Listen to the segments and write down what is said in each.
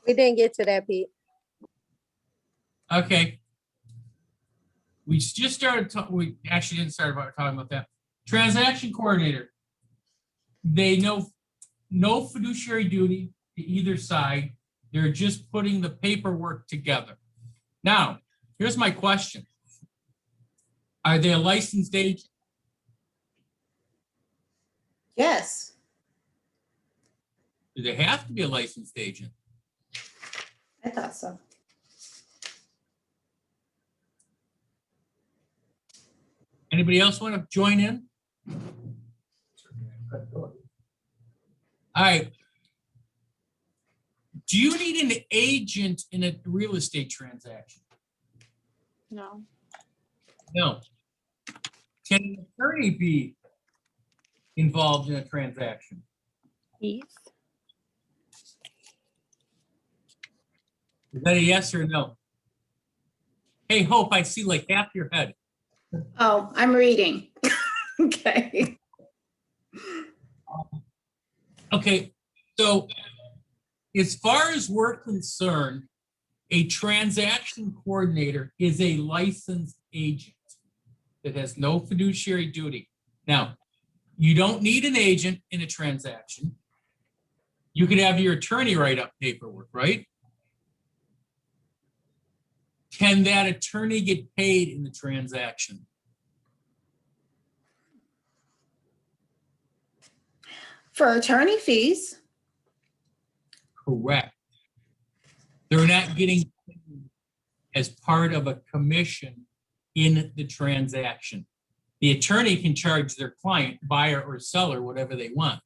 We didn't get to that, Pete. Okay. We just started, we actually didn't start talking about that. Transaction coordinator. They know no fiduciary duty to either side. They're just putting the paperwork together. Now, here's my question. Are they a licensed agent? Yes. Do they have to be a licensed agent? I thought so. Anybody else want to join in? All right. Do you need an agent in a real estate transaction? No. No. Can an attorney be involved in a transaction? Yes. Is that a yes or no? Hey, Hope, I see like half your head. Oh, I'm reading. Okay. Okay, so as far as we're concerned, a transaction coordinator is a licensed agent that has no fiduciary duty. Now, you don't need an agent in a transaction. You could have your attorney write up paperwork, right? Can that attorney get paid in the transaction? For attorney fees, Correct. They're not getting paid as part of a commission in the transaction. The attorney can charge their client, buyer or seller, whatever they want.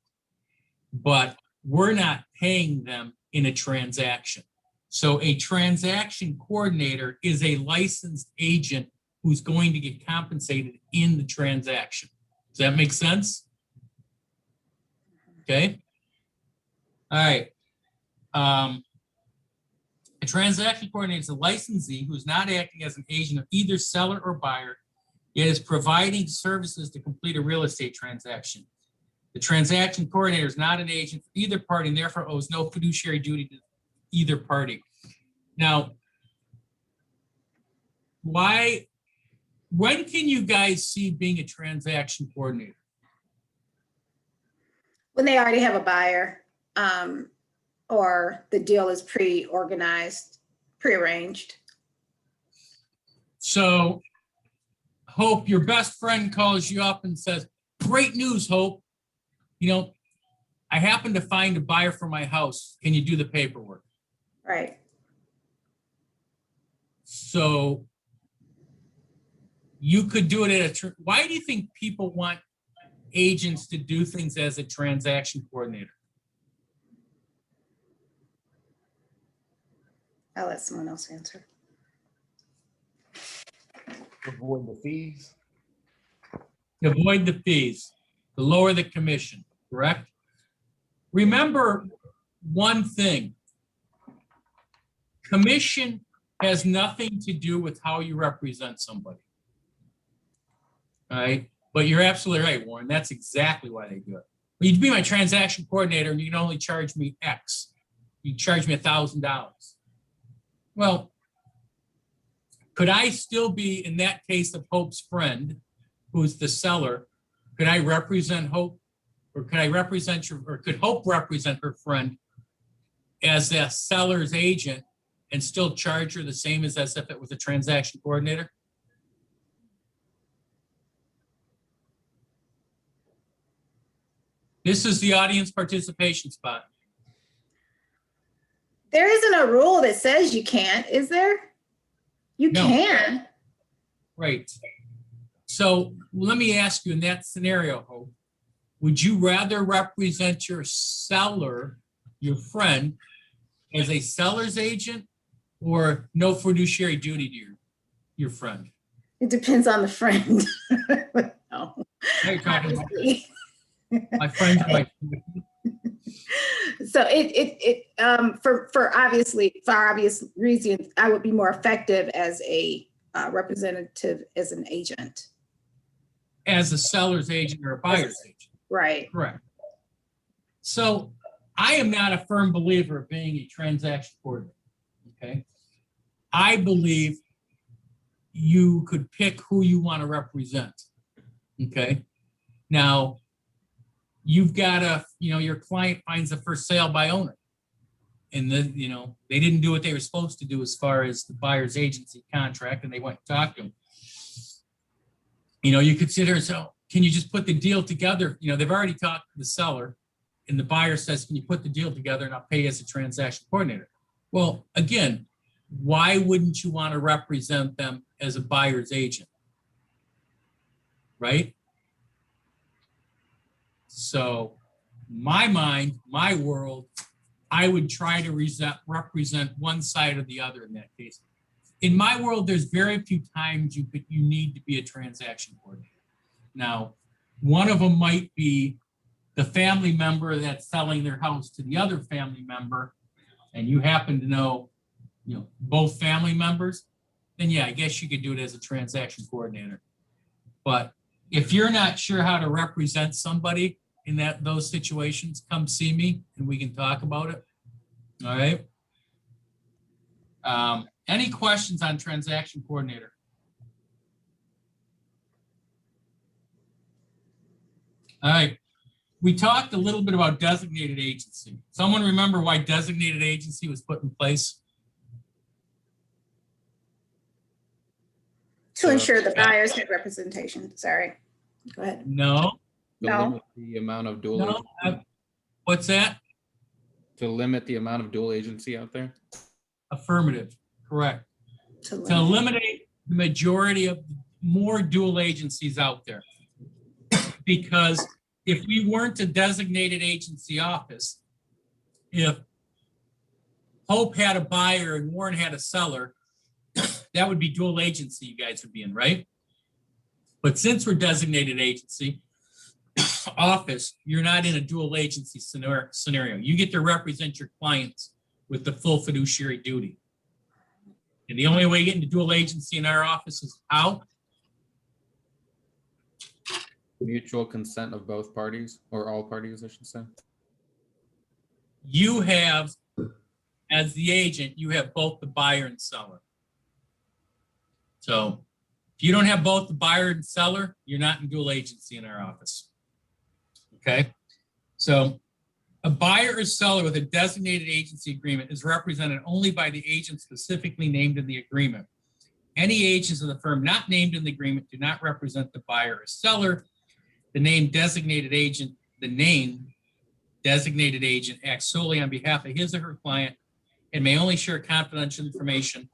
But we're not paying them in a transaction. So a transaction coordinator is a licensed agent who's going to get compensated in the transaction. Does that make sense? Okay. All right. A transaction coordinator is a licensee who's not acting as an agent of either seller or buyer, yet is providing services to complete a real estate transaction. The transaction coordinator is not an agent for either party and therefore owes no fiduciary duty to either party. Now, when can you guys see being a transaction coordinator? when they already have a buyer, or the deal is pre-organized, pre-arranged. So, Hope, your best friend calls you up and says, "Great news, Hope. You know, I happen to find a buyer for my house. Can you do the paperwork?" Right. So you could do it at a, why do you think people want agents to do things as a transaction coordinator? I'll let someone else answer. Avoid the fees. To avoid the fees, to lower the commission, correct? Remember one thing. Commission has nothing to do with how you represent somebody. All right? But you're absolutely right, Warren. That's exactly why they do it. Well, you'd be my transaction coordinator and you can only charge me X. You charge me $1,000. Well, could I still be, in that case of Hope's friend, who's the seller, could I represent Hope? Or could I represent your, or could Hope represent her friend as a seller's agent and still charge her the same as if it was a transaction coordinator? This is the audience participation spot. There isn't a rule that says you can't, is there? You No. can. Right. So let me ask you, in that scenario, Hope, would you rather represent your seller, your friend, as a seller's agent or no fiduciary duty to your friend? It depends on the friend. No. Now you're talking about Obviously. my friends, my So for obvious reasons, I would be more effective as a representative, as an agent. as a seller's agent or a buyer's agent. Right. Correct. So I am not a firm believer of being a transaction coordinator, okay? I believe you could pick who you want to represent, okay? Now, you've got to, your client finds a for sale by owner. And then, they didn't do what they were supposed to do as far as the buyer's agency contract, and they went and talked to them. You consider, so can you just put the deal together? They've already talked to the seller, and the buyer says, can you put the deal together and I'll pay you as a transaction coordinator? Well, again, why wouldn't you want to represent them as a buyer's agent? Right? So my mind, my world, I would try to represent one side or the other in that case. In my world, there's very few times you need to be a transaction coordinator. Now, one of them might be the family member that's selling their house to the other family member, and you happen to know, both family members, then yeah, I guess you could do it as a transaction coordinator. But if you're not sure how to represent somebody in those situations, come see me and we can talk about it. All right. Any questions on transaction coordinator? All right. We talked a little bit about designated agency. Someone remember why designated agency was put in place? To ensure the buyers had representation. Sorry. Go ahead. No. To No. limit the amount of dual No. agency, What's that? to limit the amount of dual agency out there. Affirmative. Correct. To To limit. eliminate the majority of more dual agencies out there. Because if we weren't a designated agency office, if Hope had a buyer and Warren had a seller, that would be dual agency you guys would be in, right? But since we're designated agency office, you're not in a dual agency scenario. You get to represent your clients with the full fiduciary duty. And the only way you get into dual agency in our office is how? Mutual consent of both parties, or all parties, I should say. You have, as the agent, you have both the buyer and seller. So if you don't have both the buyer and seller, you're not in dual agency in our office. Okay? So a buyer or seller with a designated agency agreement is represented only by the agent specifically named in the agreement. Any agents of the firm not named in the agreement do not represent the buyer or seller. The name designated agent acts solely on behalf of his or her client and may only share confidential information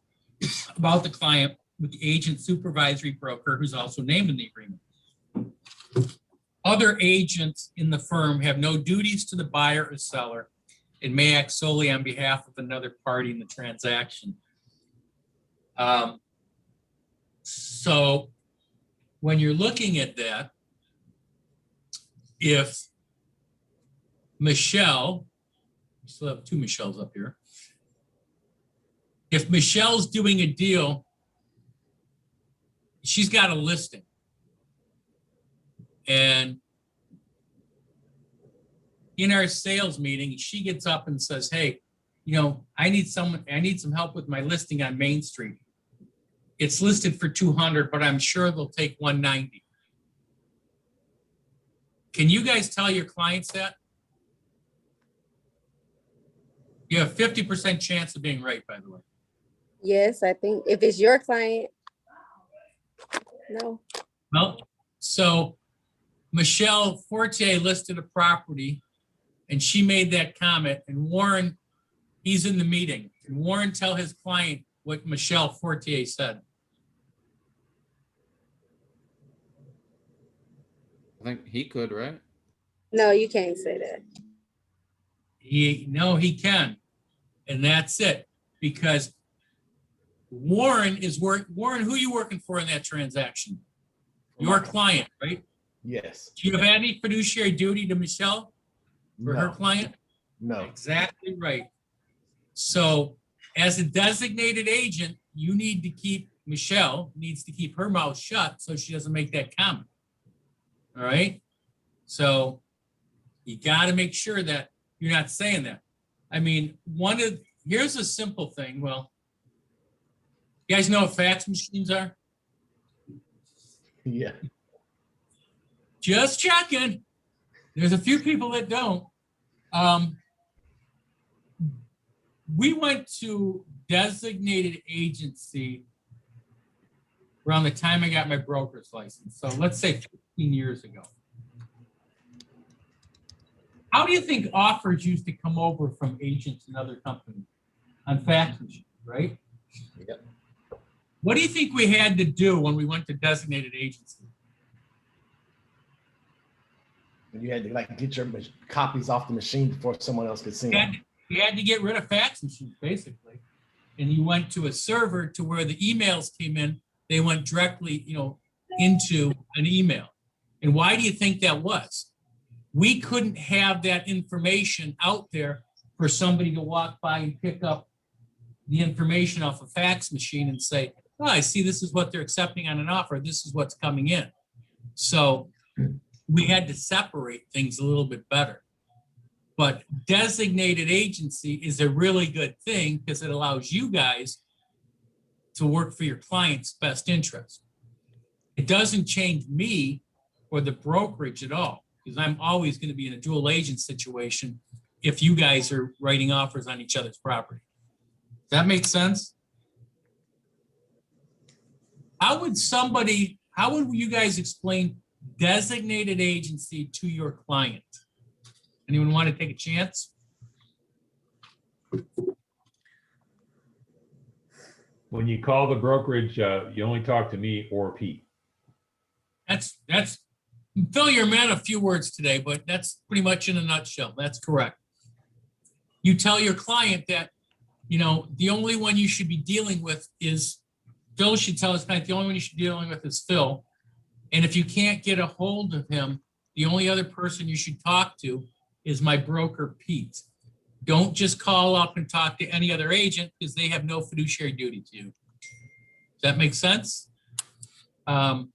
about the client with the agent supervisory broker who's also named in the agreement. Other agents in the firm have no duties to the buyer or seller and may act solely on behalf of another party in the transaction. So when you're looking at that, if Michelle, we still have two Michelles up here. If Michelle's doing a deal, she's got a listing. And in our sales meeting, she gets up and says, hey, I need some help with my listing on Main Street. It's listed for 200, but I'm sure they'll take 190. Can you guys tell your clients that? You have 50% chance of being right, by the way. Yes, I think if it's your client, no. Well, so Michelle Fortier listed a property and she made that comment, and Warren, he's in the meeting. And Warren tell his client what Michelle Fortier said. I think he could, right? No, you can't say that. He can. And that's it. Because Warren, who are you working for in that transaction? Your client, right? Yes. Do you have any fiduciary duty to Michelle for her No, client? no. Exactly right. So as a designated agent, Michelle needs to keep her mouth shut so she doesn't make that comment. All right. So you got to make sure that you're not saying that. I mean, here's a simple thing. Well, you guys know what fax machines are? Yeah. Just checking. There's a few people that don't. We went to designated agency around the time I got my broker's license. So let's say 15 years ago. How do you think offers used to come over from agents and other companies on fax machines, right? Yep. What do you think we had to do when we went to designated agency? And you had to like get your copies off the machine before someone else could see them. We had to get rid of fax machines, basically. And you went to a server to where the emails came in. They went directly, into an email. And why do you think that was? We couldn't have that information out there for somebody to walk by and pick up the information off a fax machine and say, oh, I see this is what they're accepting on an offer. This is what's coming in. So we had to separate things a little bit better. But designated agency is a really good thing because it allows you guys to work for your client's best interest. It doesn't change me or the brokerage at all, because I'm always going to be in a dual agent situation if you guys are writing offers on each other's property. Does that make sense? How would you guys explain designated agency to your client? Anyone want to take a chance? When you call the brokerage, you only talk to me or Pete. That's Phil, you're a man of few words today, but that's pretty much in a nutshell. That's correct. You tell your client that, the only one you should be dealing with is, Phil should tell his client the only one you should be dealing with is Phil. And if you can't get a hold of him, the only other person you should talk to is my broker, Pete. Don't just call up and talk to any other agent because they have no fiduciary duty to you. Does that make sense? I'm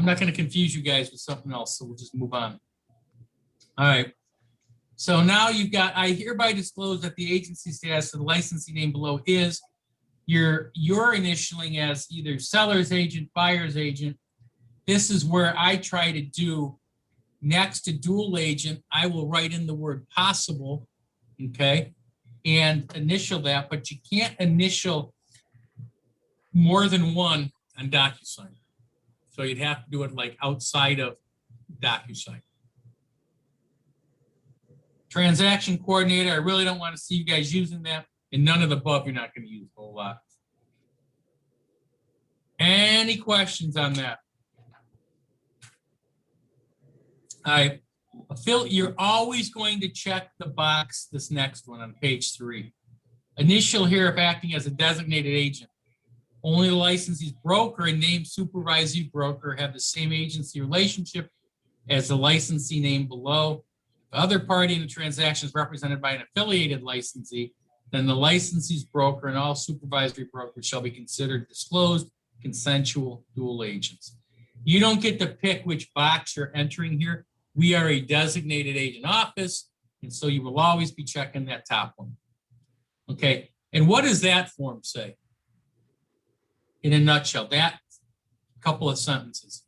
not going to confuse you guys with something else, so we'll just move on. All right. So now you've got, I hereby disclose that the agency status of the licensee name below is you're initialing as either seller's agent, buyer's agent. This is where I try to do next to dual agent, I will write in the word possible, okay, and initial that, but you can't initial more than one on DocuSign. So you'd have to do it like outside of DocuSign. Transaction coordinator, I really don't want to see you guys using that, and none of the above you're not going to use a whole lot. Any questions on that? All right, Phil, you're always going to check the box, this next one on page 3. Initial here if acting as a designated agent. Only the licensee's broker and named supervisory broker have the same agency relationship as the licensee named below. If the other party in the transaction is represented by an affiliated licensee, then the licensee's broker and all supervisory brokers shall be considered disclosed consensual dual agents. You don't get to pick which box you're entering here. We are a designated agent office, and so you will always be checking that top one. Okay, and what does that form say? In a nutshell, that couple of sentences.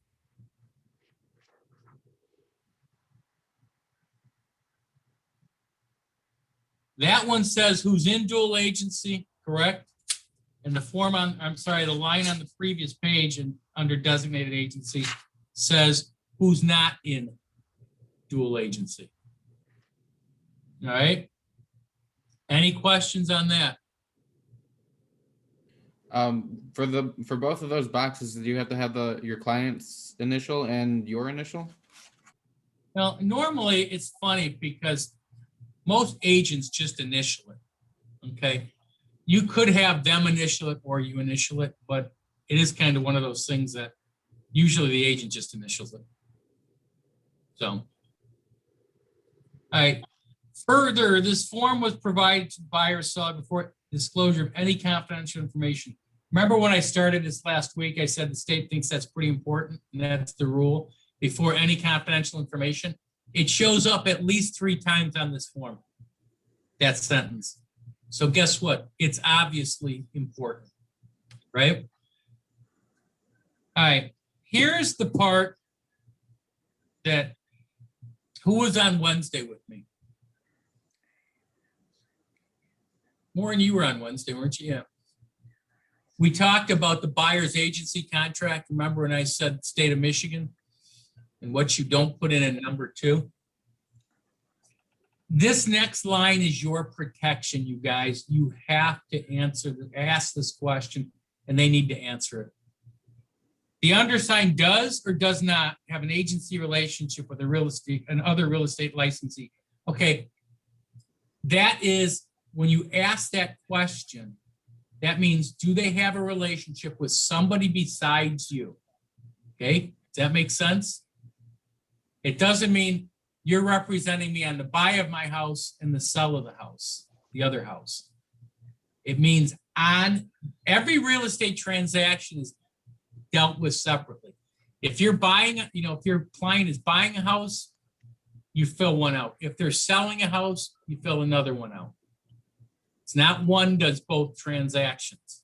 That one says who's in dual agency, correct? And the form on, the line on the previous page and under designated agency says who's not in dual agency. All right. Any questions on that? For both of those boxes, do you have to have your client's initial and your initial? Well, normally it's funny because most agents just initial it. Okay. You could have them initial it or you initial it, but it is kind of one of those things that usually the agent just initials it. So, all right. Further, this form was provided to buyer or seller before disclosure of any confidential information. Remember when I started this last week, I said the state thinks that's pretty important, and that's the rule. Before any confidential information, It shows up at least 3 times on this form, that sentence. So guess what? It's obviously important, right? All right, here's the part that, who was on Wednesday with me? Maureen, you were on Wednesday, weren't you? Yeah. We talked about the buyer's agency contract. Remember when I said state of Michigan and what you don't put in number 2? This next line is your protection, you guys. You have to ask this question, and they need to answer it. The undersigned does or does not have an agency relationship with another real estate licensee. Okay, that is, when you ask that question, that means, do they have a relationship with somebody besides you? Okay, does that make sense? It doesn't mean you're representing me on the buy of my house and the sell of the house, the other house. It means on every real estate transaction is dealt with separately. If you're buying, if your client is buying a house, you fill one out. If they're selling a house, you fill another one out. It's not one does both transactions.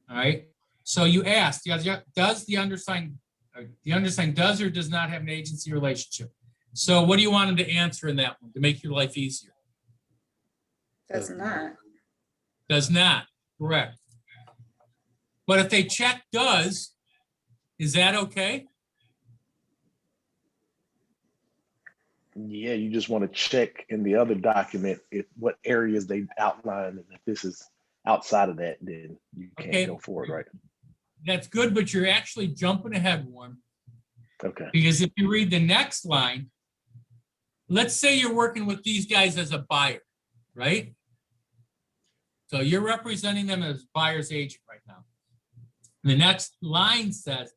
All right. So you asked, does the undersigned does or does not have an agency relationship? So what do you want them to answer in that one to make your life easier? Does not. Does not, correct. But if they check does, is that okay? Yeah, you just want to check in the other document what areas they outline, and if this is outside of that, then you can't go forward, right? That's good, but you're actually jumping ahead one. Okay. Because if you read the next line, let's say you're working with these guys as a buyer, right? So you're representing them as buyer's agent right now. The next line says,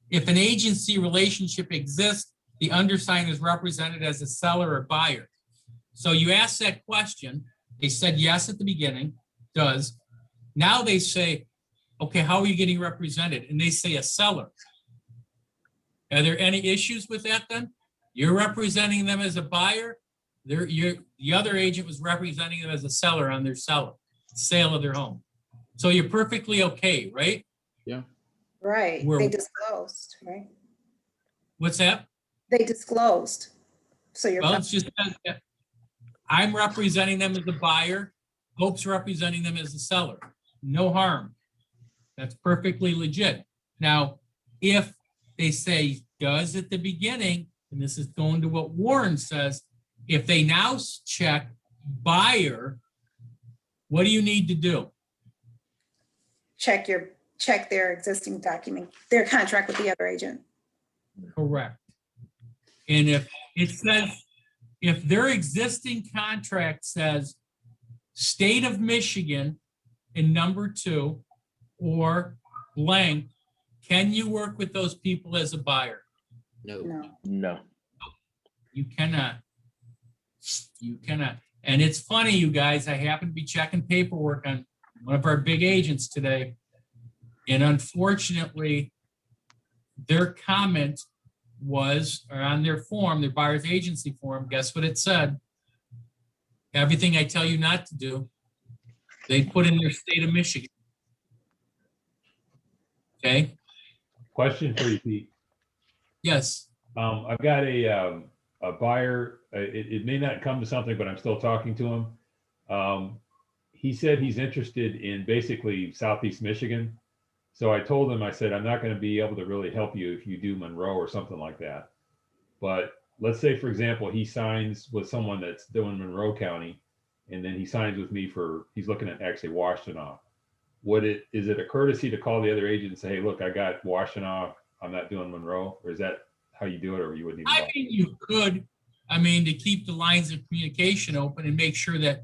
if an agency relationship exists, the undersigned is represented as a seller or buyer. So you ask that question, they said yes at the beginning, does. Now they say, okay, how are you getting represented? And they say a seller. Are there any issues with that then? You're representing them as a buyer. The other agent was representing them as a seller on their sale of their home. So you're perfectly okay, right? Yeah. Right, We're- they disclosed, right? What's that? They disclosed. So you're. Well, it's just, I'm representing them as a buyer. Hope's representing them as a seller. No harm. That's perfectly legit. Now, if they say does at the beginning, and this is going to what Warren says, if they now check buyer, what do you need to do? Check their existing document, their contract with the other agent. Correct. And if it says, if their existing contract says state of Michigan in number 2 or blank, can you work with those people as a buyer? No. No. You cannot. You cannot. And it's funny, you guys, I happen to be checking paperwork on one of our big agents today. And unfortunately, their comment was, or on their form, their buyer's agency form, guess what it said? Everything I tell you not to do, they put in their state of Michigan. Okay, Question for you, Pete. yes, I've got a buyer. It may not come to something, but I'm still talking to him. He said he's interested in basically Southeast Michigan. So I told him, I said, I'm not going to be able to really help you if you do Monroe or something like that. But let's say, for example, he signs with someone that's doing Monroe County, and then he signs with me he's looking at actually Washtenaw. Is it a courtesy to call the other agent and say, hey, look, I got Washtenaw, I'm not doing Monroe? Or is that how you do it, or you wouldn't even I bother? mean, you could, to keep the lines of communication open and make sure that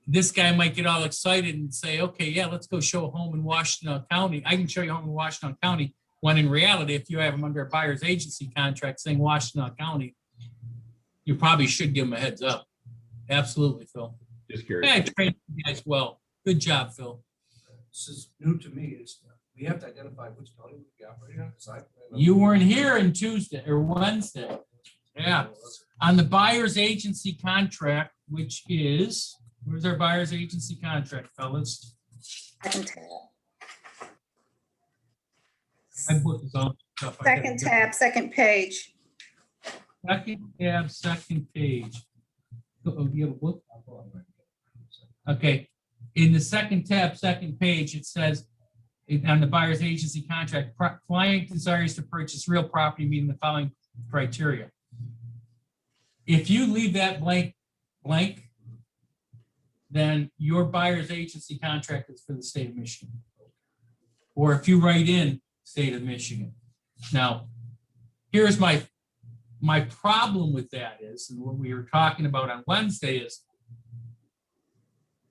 this guy might get all excited and say, okay, yeah, let's go show a home in Washtenaw County. I can show you a home in Washtenaw County, when in reality, if you have them under a buyer's agency contract saying Washtenaw County, you probably should give them a heads up. Absolutely, Phil. Just curious. Yeah, I trained you guys well. Good job, Phil. This is new to me. We have to identify which county we operate in. 'cause You weren't here on Tuesday or Wednesday. Yeah, on the buyer's agency contract, which is, where's our buyer's agency contract, fellas? Second tab. My book is all stuff. I gotta Second get- tab, second page. Second tab, second page. Oh, do you have a book? Okay, in the second tab, second page, it says, on the buyer's agency contract, client desires to purchase real property meeting the following criteria. If you leave that blank, then your buyer's agency contract is for the state of Michigan. Or if you write in state of Michigan. Now, here's my problem with that is, and what we were talking about on Wednesday is,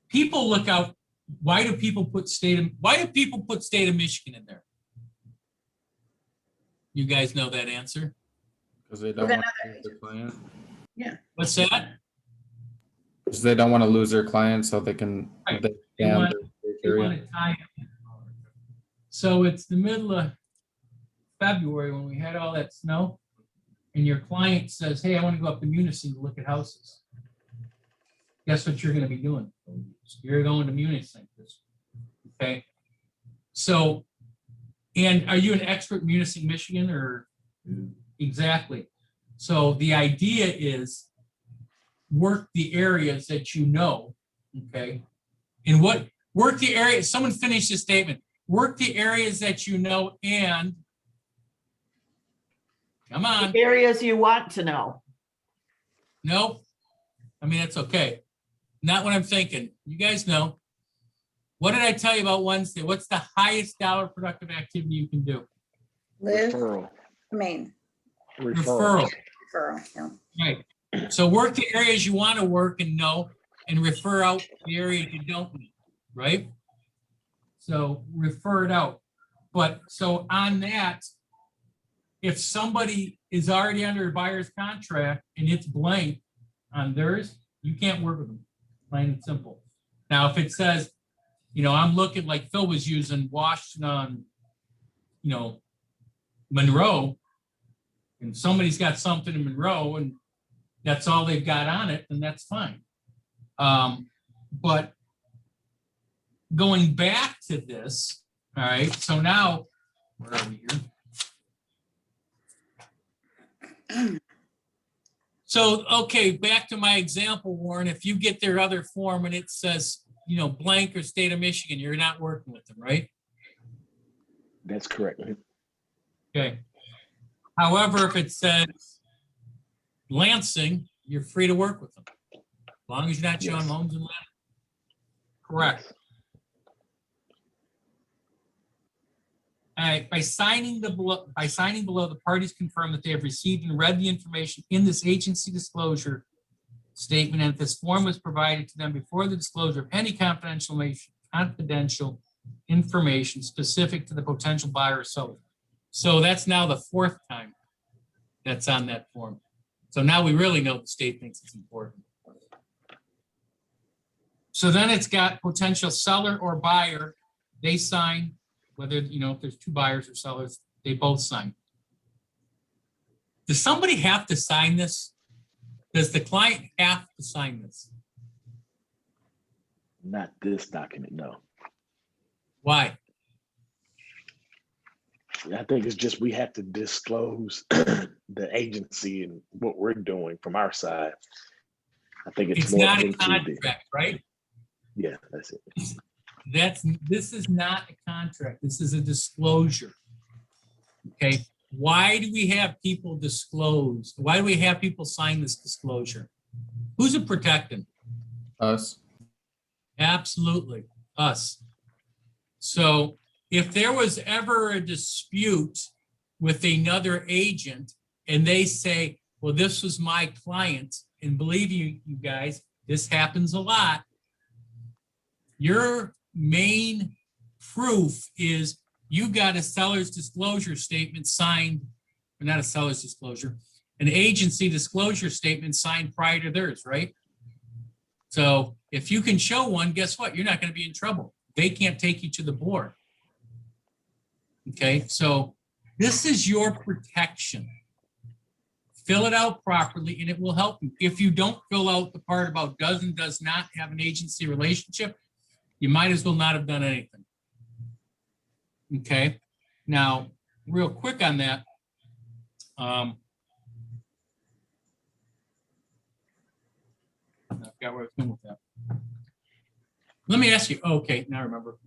people look out, why do people put state of Michigan in there? You guys know that answer? Because they don't With want to lose their client. What's that? Because they don't want to lose their client, so they can. Right. They They can want- their They want criteria. to tie it. So it's the middle of February when we had all that snow, and your client says, hey, I want to go up to Munising to look at houses. Guess what you're going to be doing? You're going to Munising. Okay. So, and are you an expert in Munising, Michigan, or? Exactly. So the idea is work the areas that you know, okay? And what, work the area, someone finish this statement. Work the areas that you know and, come on, Areas you want to know. nope. I mean, that's okay. Not what I'm thinking. You guys know. What did I tell you about Wednesday? What's the highest dollar productive activity you can do? Live, Referral. I mean, Referral. referral, yeah. Right. So work the areas you want to work and know and refer out the areas you don't know, right? So refer it out. But so on that, if somebody is already under a buyer's contract and it's blank on theirs, you can't work with them, plain and simple. Now, if it says, you know, I'm looking like Phil was using Washington, you know, Monroe, and somebody's got something in Monroe and that's all they've got on it, then that's fine. But going back to this, all right, so now, where are we here? So, okay, back to my example, Warren, if you get their other form and it says, you know, blank or state of Michigan, you're not working with them, right? That's correct. Okay. However, if it says Lansing, you're free to work with them. As long as you're not showing Yes. homes in Lansing. Correct. All right, by signing below, the parties confirm that they have received and read the information in this agency disclosure statement, and if this form was provided to them before the disclosure of any confidential information specific to the potential buyer or seller. So that's now the fourth time that's on that form. So now we really know the state thinks it's important. So then it's got potential seller or buyer. They sign, whether, you know, if there's two buyers or sellers, they both sign. Does somebody have to sign this? Does the client have to sign this? Not this document, no. Why? I think it's just we have to disclose the agency and what we're doing from our side. I think it's It's more not a into the, contract, right? yeah, that's it. This is not a contract. This is a disclosure. Okay, why do we have people disclose? Why do we have people sign this disclosure? Who's it protecting? Us. Absolutely, us. So if there was ever a dispute with another agent and they say, well, this was my client, and believe you guys, this happens a lot. Your main proof is you got a seller's disclosure statement signed, or not a seller's disclosure, an agency disclosure statement signed prior to theirs, right? So if you can show one, guess what? You're not going to be in trouble. They can't take you to the board. Okay, so this is your protection Fill it out properly and it will help you. If you don't fill out the part about does and does not have an agency relationship, you might as well not have done anything. Okay, now, real quick on that. I forgot where I was going with that. Let me ask you, okay, now I remember.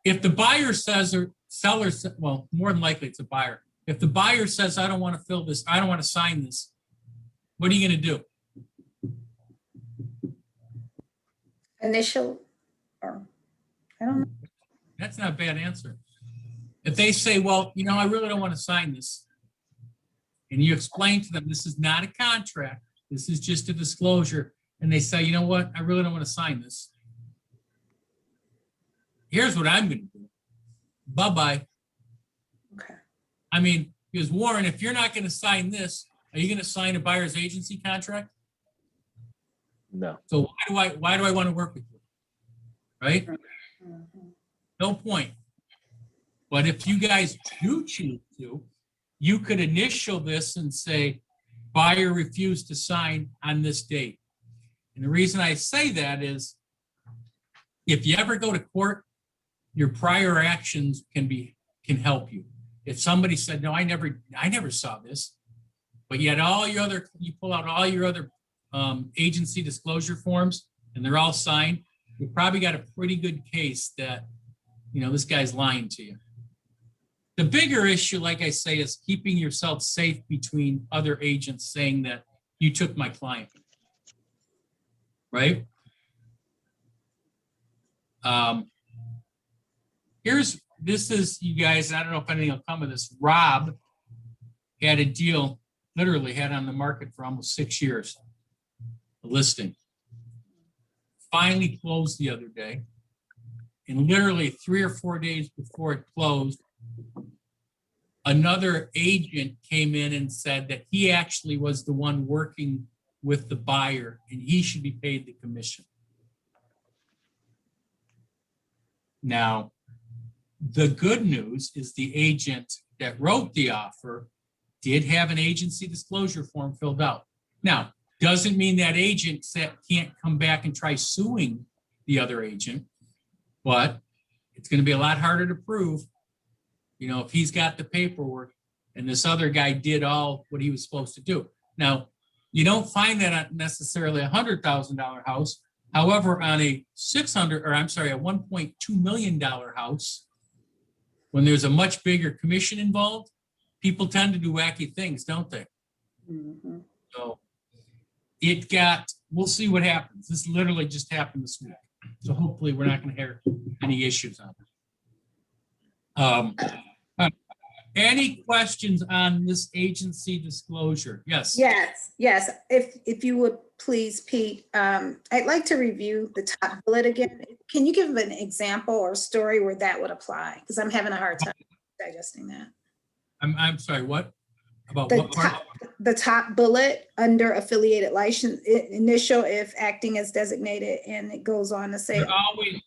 If the buyer says, or seller, well, more than likely it's a buyer. If the buyer says, I don't want to fill this, I don't want to sign this, what are you going to do? Initial, or, I don't know. That's not a bad answer. If they say, well, you know, I really don't want to sign this, and you explain to them, this is not a contract, this is just a disclosure, and they say, you know what, I really don't want to sign this. Here's what I'm going to do. Bye-bye. Okay. I mean, because Warren, if you're not going to sign this, are you going to sign a buyer's agency contract? No. So why do I want to work with you? Right? Mhm. No point. But if you guys do choose to, you could initial this and say, buyer refused to sign on this date. And the reason I say that is, if you ever go to court, your prior actions can help you. If somebody said, no, I never saw this, but yet you pull out all your other agency disclosure forms and they're all signed, you probably got a pretty good case that, you know, this guy's lying to you. The bigger issue, like I say, is keeping yourself safe between other agents saying that you took my client. Right? This is, you guys, I don't know if anything will come of this. Rob had a deal, literally had on the market for almost 6 years, a listing. Finally closed the other day. And literally 3 or 4 days before it closed, another agent came in and said that he actually was the one working with the buyer and he should be paid the commission. Now, the good news is the agent that wrote the offer did have an agency disclosure form filled out. Now, doesn't mean that agent can't come back and try suing the other agent, but it's going to be a lot harder to prove, you know, if he's got the paperwork and this other guy did all what he was supposed to do. Now, you don't find that on necessarily a $100,000 house. However, on a $1.2 million house, when there's a much bigger commission involved, people tend to do wacky things, don't they? Mhm. So we'll see what happens. This literally just happened this week. So hopefully we're not going to have any issues on it. Any questions on this agency disclosure? Yes. Yes. If you would please, Pete, I'd like to review the top bullet again. Can you give an example or story where that would apply? Because I'm having a hard time digesting that. I'm sorry, what? About The what part? the top bullet under affiliated license, initial if acting as designated, and it goes on to say, You're always,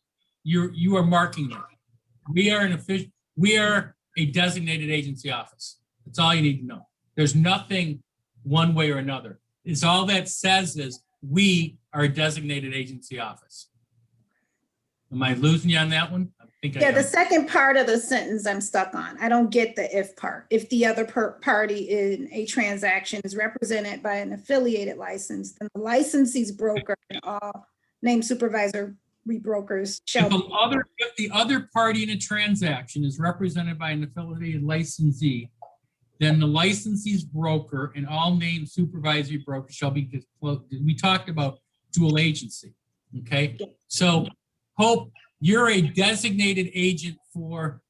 you are marking it. We are a designated agency office. That's all you need to know. There's nothing one way or another. It's all that says is we are a designated agency office. Am I losing you on that one? I think I yeah, am. the second part of the sentence I'm stuck on. I don't get the if part. If the other party in a transaction is represented by an affiliated license, then the licensee's broker and all named supervisory brokers shall be. If the other party in a transaction is represented by an affiliated licensee, then the licensee's broker and all named supervisory brokers shall be disclosed. We talked about dual agency, okay? So Hope, you're a designated agent for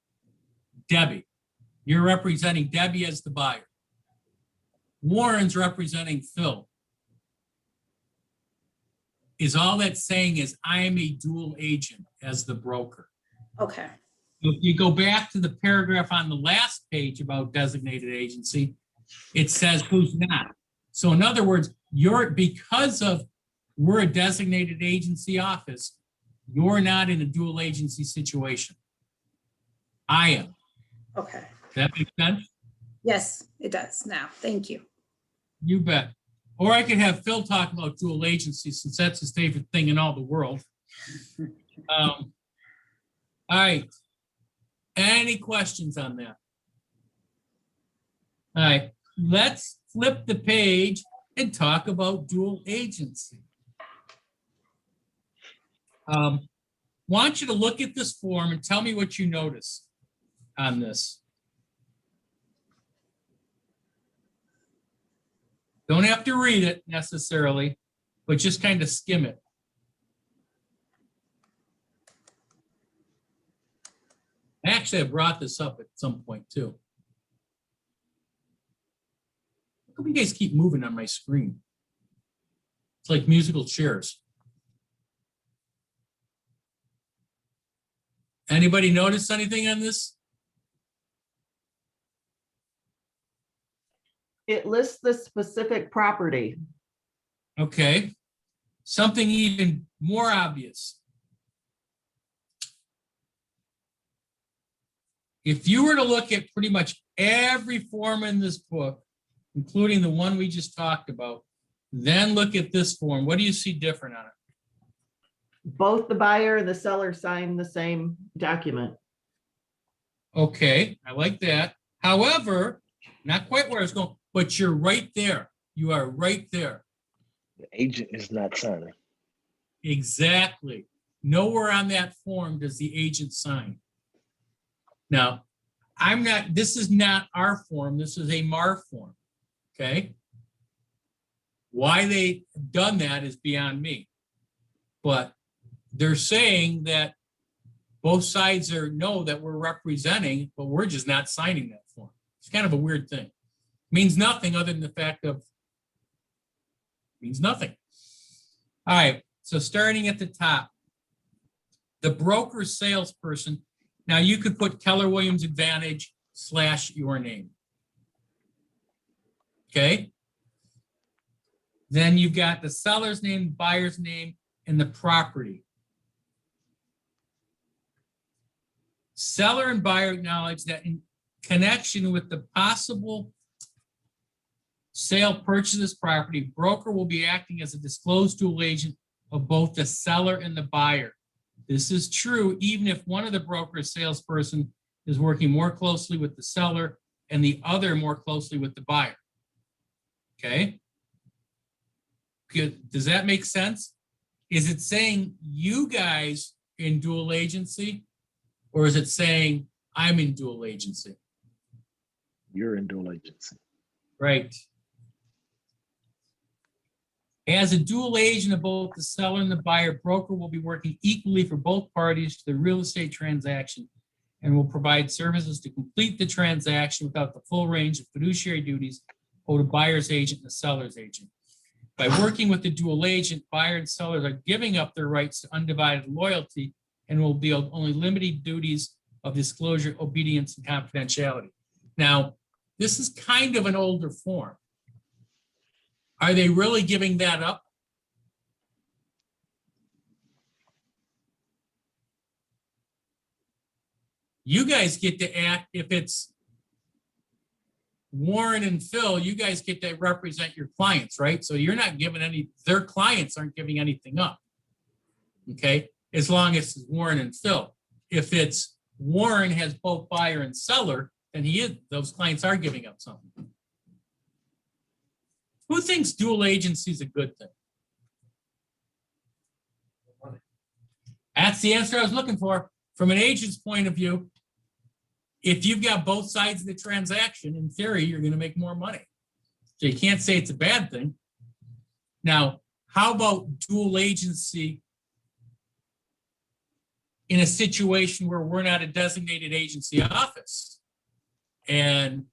Debbie. You're representing Debbie as the buyer. Warren's representing Phil. Is all that's saying is I am a dual agent as the broker. Okay. If you go back to the paragraph on the last page about designated agency, it says who's not. So in other words, because we're a designated agency office, you're not in a dual agency situation. I am. Okay. Does that make sense? Yes, it does now. Thank you. You bet. Or I could have Phil talk about dual agency since that's his favorite thing in all the world. All right. Any questions on that? All right, let's flip the page and talk about dual agency. Want you to look at this form and tell me what you notice on this. Don't have to read it necessarily, but just kind of skim it. Actually, I brought this up at some point too. How come you guys keep moving on my screen? It's like musical chairs. Anybody notice anything on this? It lists the specific property. Okay. Something even more obvious. If you were to look at pretty much every form in this book, including the one we just talked about, then look at this form. What do you see different on it? Both the buyer and the seller sign the same document. Okay, I like that. However, not quite where I was going, but you're right there. You are right there. The agent is not signing. Exactly. Nowhere on that form does the agent sign. Now, this is not our form. This is a MAR form. Okay. Why they done that is beyond me. But they're saying that both sides know that we're representing, but we're just not signing that form. It's kind of a weird thing. Means nothing other than the fact of means nothing. All right. So starting at the top, the broker salesperson. Now you could put Keller Williams Advantage / your name. Okay. Then you've got the seller's name, buyer's name, and the property. Seller and buyer acknowledge that in connection with the possible sale purchase of this property, broker will be acting as a disclosed dual agent of both the seller and the buyer. This is true even if one of the broker's salesperson is working more closely with the seller and the other more closely with the buyer. Okay? Good. Does that make sense? Is it saying you guys in dual agency, or is it saying I'm in dual agency? You're in dual agency. Right. As a dual agent of both the seller and the buyer, broker will be working equally for both parties to the real estate transaction and will provide services to complete the transaction without the full range of fiduciary duties owed to buyer's agent and the seller's agent. By working with the dual agent, buyer and sellers are giving up their rights to undivided loyalty and will be only limited duties of disclosure, obedience, and confidentiality. Now, this is kind of an older form. Are they really giving that up? You guys get to act, if it's Warren and Phil, you guys get to represent your clients, right? So you're not giving their clients aren't giving anything up. Okay, as long as it's Warren and Phil. If it's Warren has both buyer and seller, then those clients are giving up something. Who thinks dual agency is a good thing? That's the answer I was looking for. From an agent's point of view, if you've got both sides of the transaction, in theory, you're going to make more money. So you can't say it's a bad thing. Now, how about dual agency in a situation where we're not a designated agency office and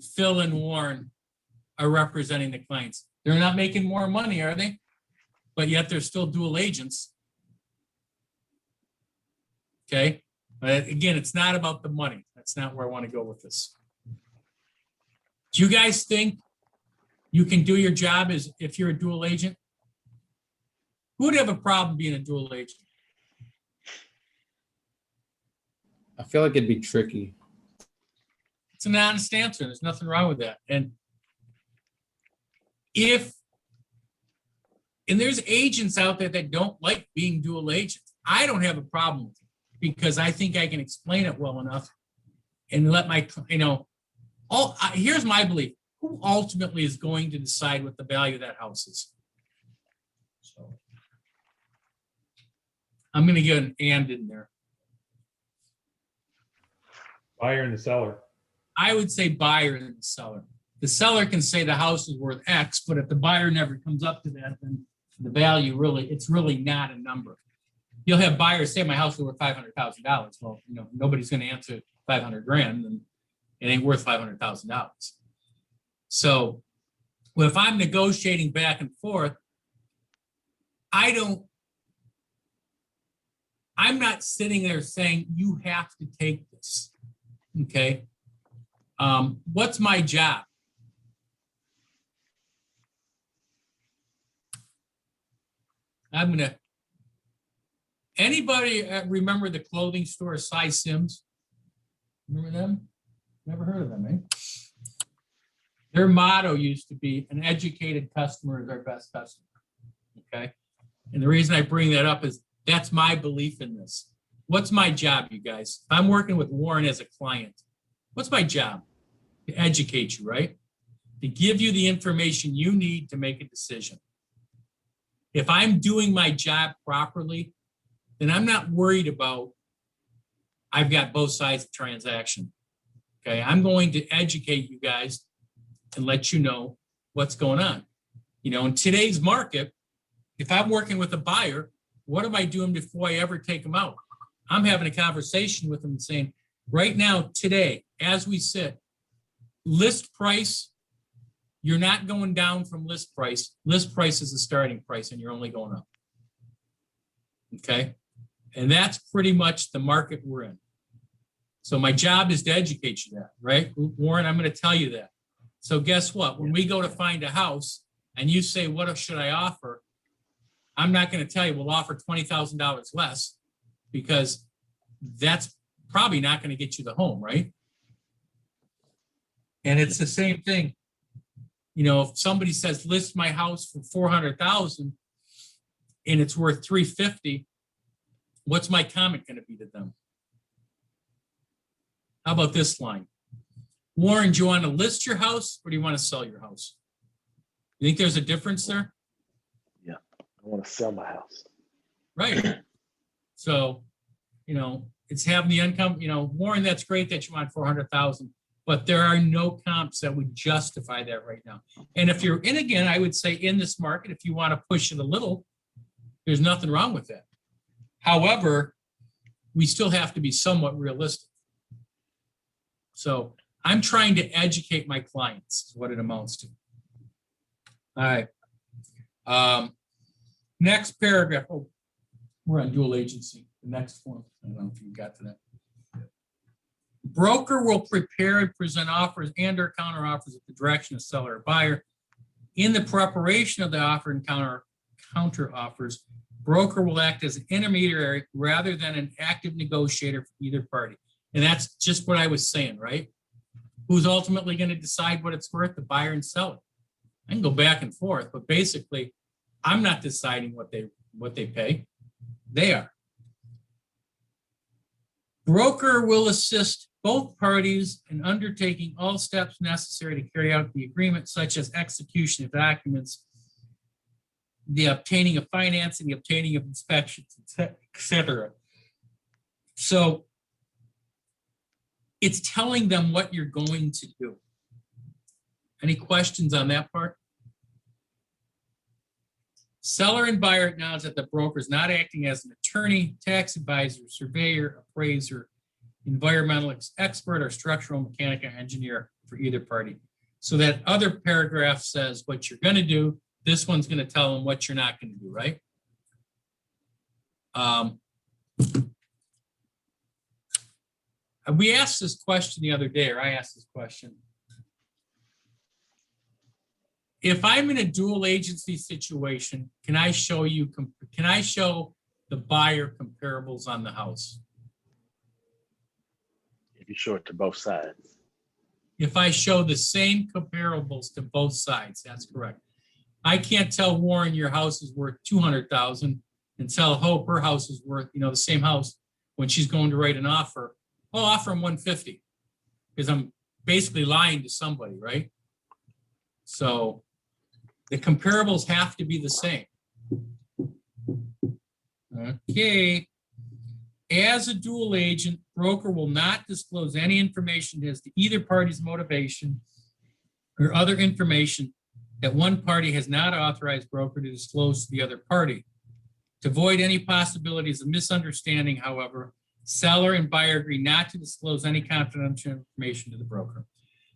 Phil and Warren are representing the clients? They're not making more money, are they? But yet they're still dual agents. Okay. But again, it's not about the money. That's not where I want to go with this. Do you guys think you can do your job as if you're a dual agent? Who would have a problem being a dual agent? I feel like it'd be tricky. It's an honest answer. There's nothing wrong with that. And if, and there's agents out there that don't like being dual agents. I don't have a problem with it because I think I can explain it well enough and let my, here's my belief. Who ultimately is going to decide what the value of that house is? So I'm going to get an and in there. Buyer and the seller. I would say buyer and the seller. The seller can say the house is worth X, but if the buyer never comes up to that, then the value really, it's really not a number. You'll have buyers say my house is worth $500,000. Well, nobody's going to answer 500 grand, and it ain't worth $500,000. So well, if I'm negotiating back and forth, I'm not sitting there saying you have to take this. Okay. What's my job? Anybody remember the clothing store Cy Sims? Remember them? Never heard of them, eh? Their motto used to be an educated customer is our best customer. Okay. And the reason I bring that up is that's my belief in this. What's my job, you guys? If I'm working with Warren as a client, what's my job? To educate you, right? To give you the information you need to make a decision. If I'm doing my job properly, then I'm not worried about I've got both sides of the transaction. Okay, I'm going to educate you guys and let you know what's going on. In today's market, if I'm working with a buyer, what am I doing before I ever take them out? I'm having a conversation with them and saying, right now, today, as we sit, list price, you're not going down from list price. List price is the starting price and you're only going up. Okay. And that's pretty much the market we're in. So my job is to educate you that, right? Warren, I'm going to tell you that. So guess what? When we go to find a house and you say, what should I offer? I'm not going to tell you we'll offer $20,000 less because that's probably not going to get you the home, right? And it's the same thing. If somebody says list my house for 400,000 and it's worth 350, what's my comment going to be to them? How about this line? Warren, do you want to list your house or do you want to sell your house? You think there's a difference there? Yeah, I want to sell my house. Right. So, it's having the income, Warren, that's great that you want 400,000, but there are no comps that would justify that right now. And if you're in, again, I would say in this market, if you want to push it a little, there's nothing wrong with that. However, we still have to be somewhat realistic. So I'm trying to educate my clients is what it amounts to. All right. Next paragraph. Oh, we're on dual agency. The next one. I don't know if you got to that. Broker will prepare and present offers and or counter offers at the direction of seller or buyer. In the preparation of the offer and counter offers, broker will act as an intermediary rather than an active negotiator for either party. And that's just what I was saying, right? Who's ultimately going to decide what it's worth? The buyer and seller. I can go back and forth, but basically, I'm not deciding what they pay. They are. Broker will assist both parties in undertaking all steps necessary to carry out the agreement, such as execution of documents, the obtaining of financing, the obtaining of inspections, etc. So it's telling them what you're going to do. Any questions on that part? Seller and buyer acknowledge that the broker is not acting as an attorney, tax advisor, surveyor, appraiser, environmental expert, or structural mechanical engineer for either party. So that other paragraph says what you're going to do. This one's going to tell them what you're not going to do, right? We asked this question the other day, or I asked this question. If I'm in a dual agency situation, can I show the buyer comparables on the house? If you show it to both sides. If I show the same comparables to both sides, that's correct. I can't tell Warren your house is worth 200,000 and tell Hope her house is worth, the same house when she's going to write an offer. I'll offer him 150 because I'm basically lying to somebody, right? So the comparables have to be the same. Okay. As a dual agent, broker will not disclose any information as to either party's motivation or other information that one party has not authorized broker to disclose to the other party. To avoid any possibilities of misunderstanding, however, seller and buyer agree not to disclose any confidential information to the broker.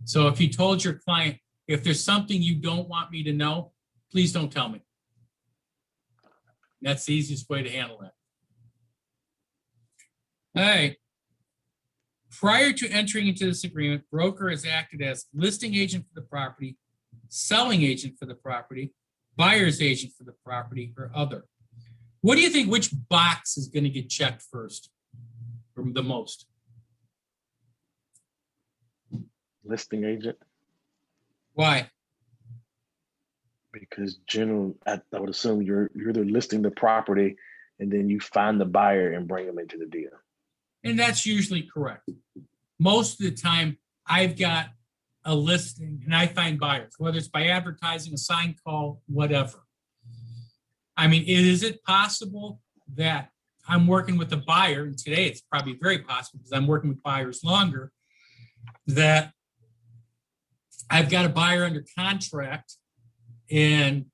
So if you told your client, if there's something you don't want me to know, please don't tell me. That's the easiest way to handle that. All right. Prior to entering into this agreement, broker has acted as listing agent for the property, selling agent for the property, buyer's agent for the property, or other. What do you think, which box is going to get checked first or the most? Listing agent, Why? because I would assume you're either listing the property and then you find the buyer and bring them into the deal. And that's usually correct. Most of the time, I've got a listing and I find buyers, whether it's by advertising, a sign call, whatever. I mean, is it possible that I'm working with a buyer, and today it's probably very possible because I'm working with buyers longer, that I've got a buyer under contract and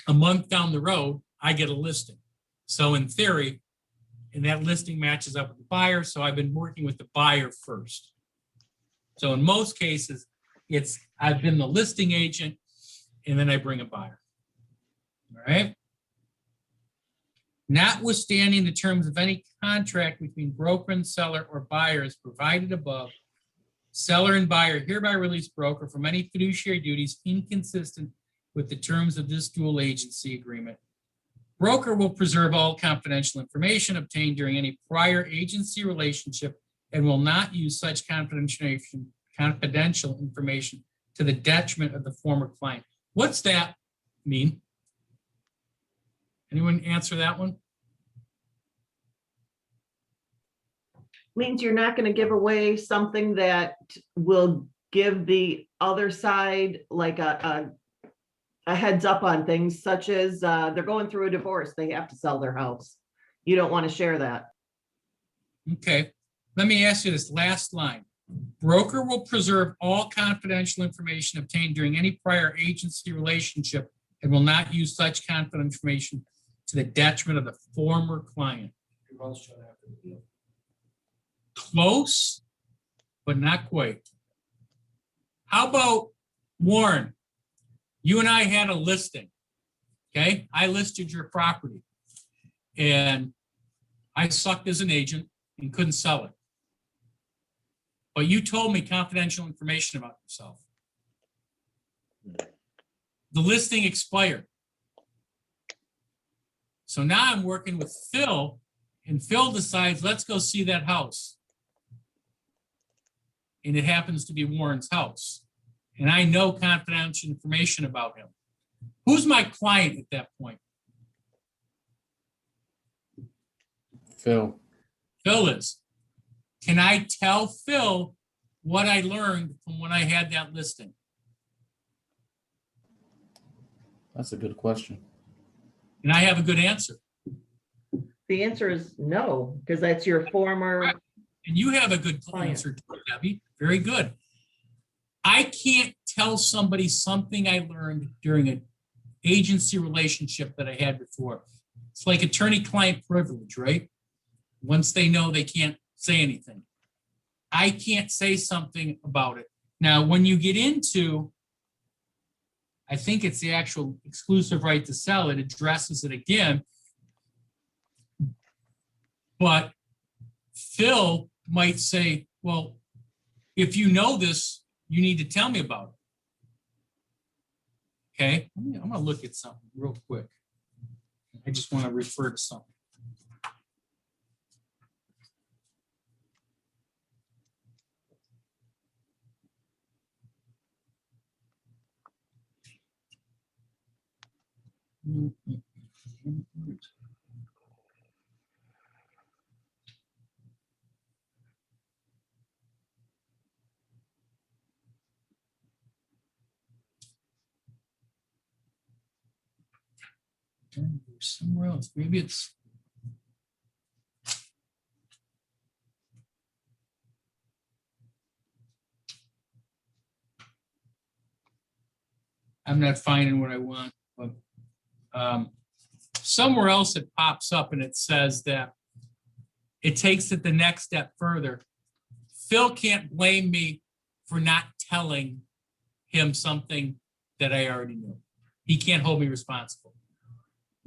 a month down the road, I get a listing. So in theory, and that listing matches up with the buyer, so I've been working with the buyer first. So in most cases, I've been the listing agent and then I bring a buyer. All right. Notwithstanding the terms of any contract between broker and seller or buyer as provided above, seller and buyer hereby release broker from any fiduciary duties inconsistent with the terms of this dual agency agreement. Broker will preserve all confidential information obtained during any prior agency relationship and will not use such confidential information to the detriment of the former client. What's that mean? Anyone answer that one? Means you're not going to give away something that will give the other side like a heads up on things, such as they're going through a divorce, they have to sell their house. You don't want to share that. Okay, let me ask you this last line. Broker will preserve all confidential information obtained during any prior agency relationship and will not use such confidential information to the detriment of the former client. Close, but not quite. How about Warren? You and I had a listing, okay? I listed your property and I sucked as an agent and couldn't sell it. But you told me confidential information about yourself. The listing expired. So now I'm working with Phil and Phil decides, let's go see that house. And it happens to be Warren's house. And I know confidential information about him. Who's my client at that point? Phil. Phil is. Can I tell Phil what I learned from when I had that listing? That's a good question. And I have a good answer. The answer is no, because that's your former. And you have a good answer, Debbie. Very good. I can't tell somebody something I learned during an agency relationship that I had before. It's like attorney-client privilege, right? Once they know, they can't say anything. I can't say something about it. Now, when you get into, I think it's the actual exclusive right to sell, it addresses it again. But Phil might say, well, if you know this, you need to tell me about it. Okay, I'm going to look at something real quick. I just want to refer to something. Somewhere else, maybe it's. I'm not finding what I want, but somewhere else it pops up and it says that it takes it the next step further. Phil can't blame me for not telling him something that I already knew. He can't hold me responsible.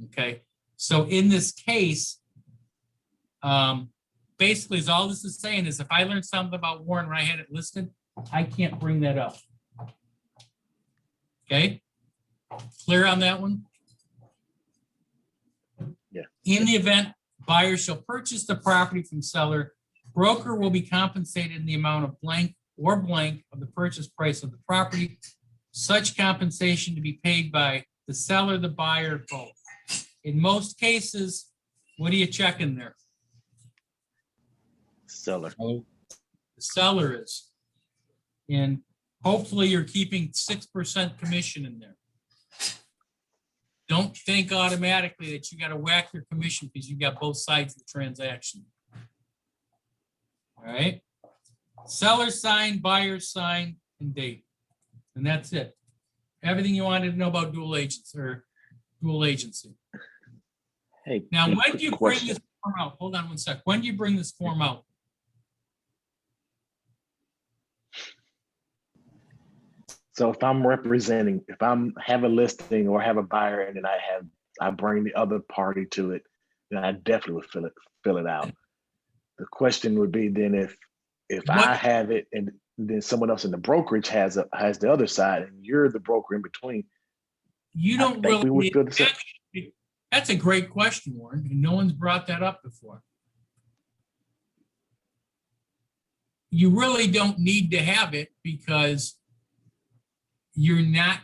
Okay, so in this case, basically, is all this is saying is if I learned something about Warren when I had it listed, I can't bring that up. Okay, clear on that one? Yeah. In the event buyer shall purchase the property from seller, broker will be compensated in the amount of blank or blank of the purchase price of the property. Such compensation to be paid by the seller, the buyer, both. In most cases, what are you checking there? Seller. The seller is. And hopefully you're keeping 6% commission in there. Don't think automatically that you got to whack your commission because you got both sides of the transaction. All right. Seller sign, buyer sign, and date. And that's it. Everything you wanted to know about dual agents or dual agency. Hey. Now, hey, when quick do you bring question. this form out? Hold on one sec. When do you bring this form out? So if I'm representing, if I'm have a listing or have a buyer and then I bring the other party to it, then I definitely would fill it out. The question would be then if What- I have it and then someone else in the brokerage has the other side and you're the broker in between. You I don't think really we would need, go to that's a great question, Warren, and no one's brought that up before. You really don't need to have it because you're not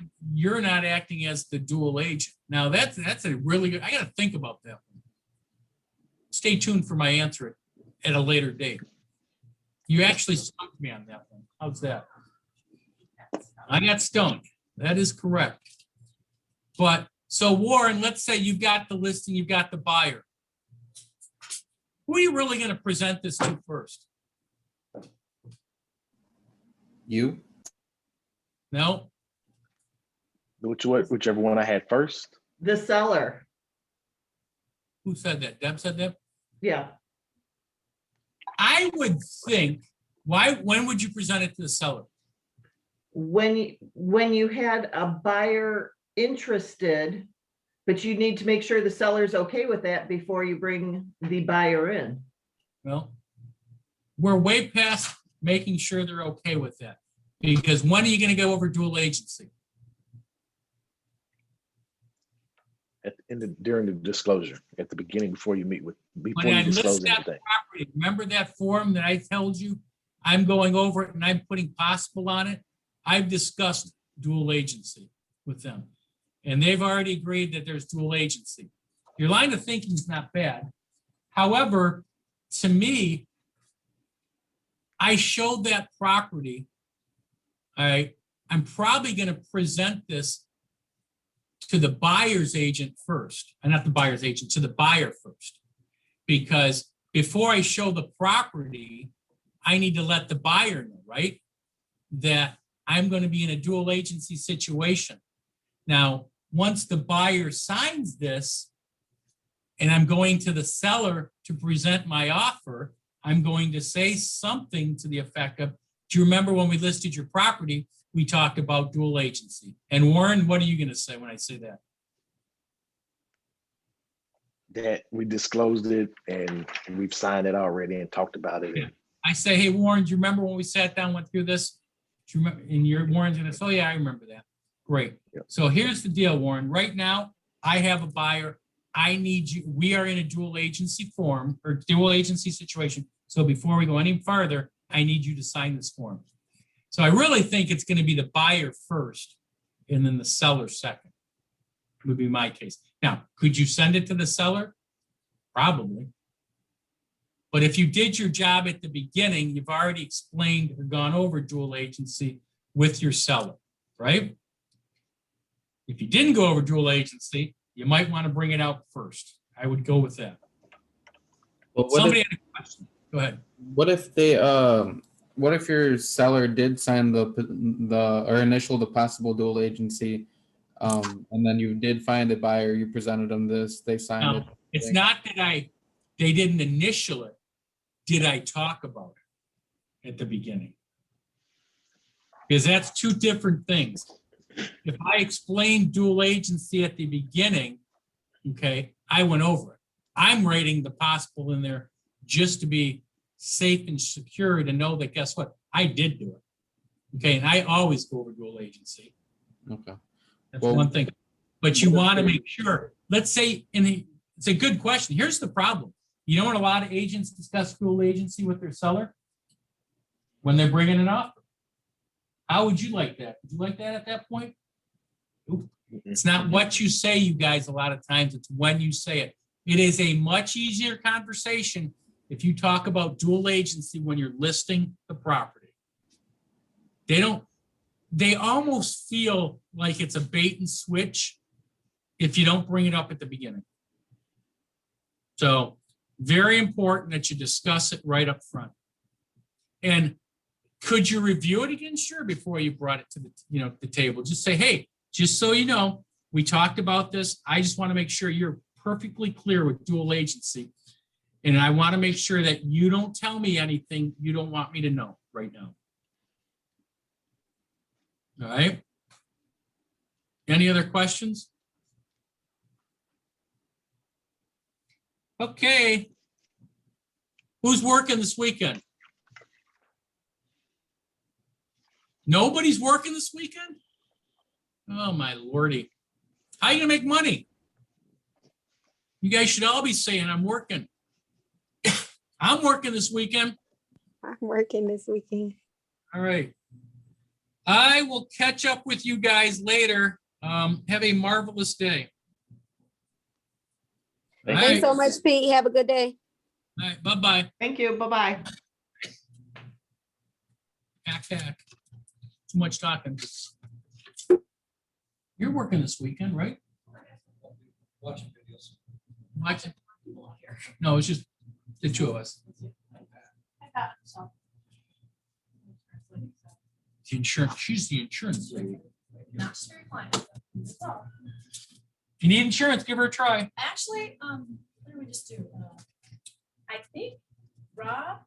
acting as the dual agent. Now that's a really good, I gotta think about that one. Stay tuned for my answer at a later date. You actually stumped me on that one. How's that? I got stumped. That is correct. But so Warren, let's say you've got the listing, you've got the buyer. Who are you really going to present this to first? You? No? Whichever one I had first. The seller, Who said that? Deb said that? yeah. I would think, when would you present it to the seller? When you had a buyer interested, but you need to make sure the seller's okay with that before you bring the buyer in. Well, we're way past making sure they're okay with that. Because when are you going to go over dual agency? During the disclosure at the beginning before you meet with before When I you disclose list that anything. property, remember that form that I told you? I'm going over it and I'm putting possible on it. I've discussed dual agency with them. And they've already agreed that there's dual agency. Your line of thinking is not bad. However, to me, I showed that property. I'm probably going to present this to the buyer's agent first, and not the buyer's agent, to the buyer first. Because before I show the property, I need to let the buyer know, right? That I'm going to be in a dual agency situation. Now, once the buyer signs this, and I'm going to the seller to present my offer, I'm going to say something to the effect of, do you remember when we listed your property, we talked about dual agency? And Warren, what are you going to say when I say that? That we disclosed it and we've signed it already and talked about it. Yeah. I say, hey, Warren, do you remember when we sat down, went through this? Do you remember? And Warren's going to say, oh yeah, I remember that. Great. Yep. So here's the deal, Warren. Right now, I have a buyer. I need you. We are in a dual agency form or dual agency situation. So before we go any further, I need you to sign this form. So I really think it's going to be the buyer first and then the seller second would be my case. Now, could you send it to the seller? Probably. But if you did your job at the beginning, you've already explained or gone over dual agency with your seller, right? If you didn't go over dual agency, you might want to bring it out first. I would go with that. Well, Somebody had a question. Go ahead. what if they what if your seller did sign the or initial the possible dual agency, and then you did find a buyer, you presented them this, they signed it. No, it's not that they didn't initial it. Did I talk about it at the beginning? Because that's two different things. If I explained dual agency at the beginning, okay, I went over it. I'm writing the possible in there just to be safe and secure to know that, guess what? I did do it. Okay, and I always go over dual agency. Okay. That's Well, one thing. But you want to make sure, let's say, it's a good question. Here's the problem. You know when a lot of agents discuss dual agency with their seller? When they're bringing an offer. How would you like that? Would you like that at that point? Nope. It's not what you say, you guys, a lot of times, it's when you say it. It is a much easier conversation if you talk about dual agency when you're listing the property. They almost feel like it's a bait and switch if you don't bring it up at the beginning. So very important that you discuss it right up front. And could you review it again? Sure, before you brought it to the table. Just say, hey, just so you know, we talked about this. I just want to make sure you're perfectly clear with dual agency. And I want to make sure that you don't tell me anything you don't want me to know right now. All right. Any other questions? Okay. Who's working this weekend? Nobody's working this weekend? Oh, my lordy. How are you gonna make money? You guys should all be saying, I'm working. I'm working this weekend. I'm working this weekend. All right. I will catch up with you guys later. Have a marvelous day. All Thanks right. so much, Pete. Have a good day. All right. Bye-bye. Thank you. Bye-bye. Hack. Too much talking. You're working this weekend, right? Watching videos. Watching? No, it's just the two of us. The insurance, she's the insurance lady. If you need insurance, give her a try. Actually, what did we just do? I think Rob,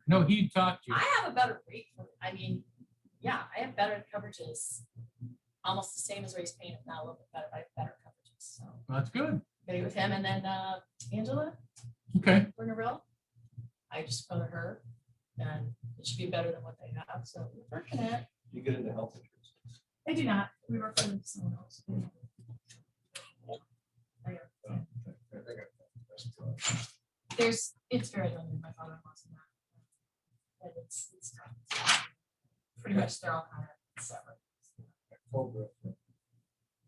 No, he talked to you. I have a better rate for, I mean, yeah, I have better coverages. Almost the same as what he's paying it now, a little bit better, but I have better coverages, so. That's good. Maybe with him and then Angela Okay. Bernerville. I just cover her and it should be better than what they have, so we're working it. You get into health insurance. They do not, we work for someone else. It's very limited, my father-in-law's in that. But it's pretty much they're all kind of separate.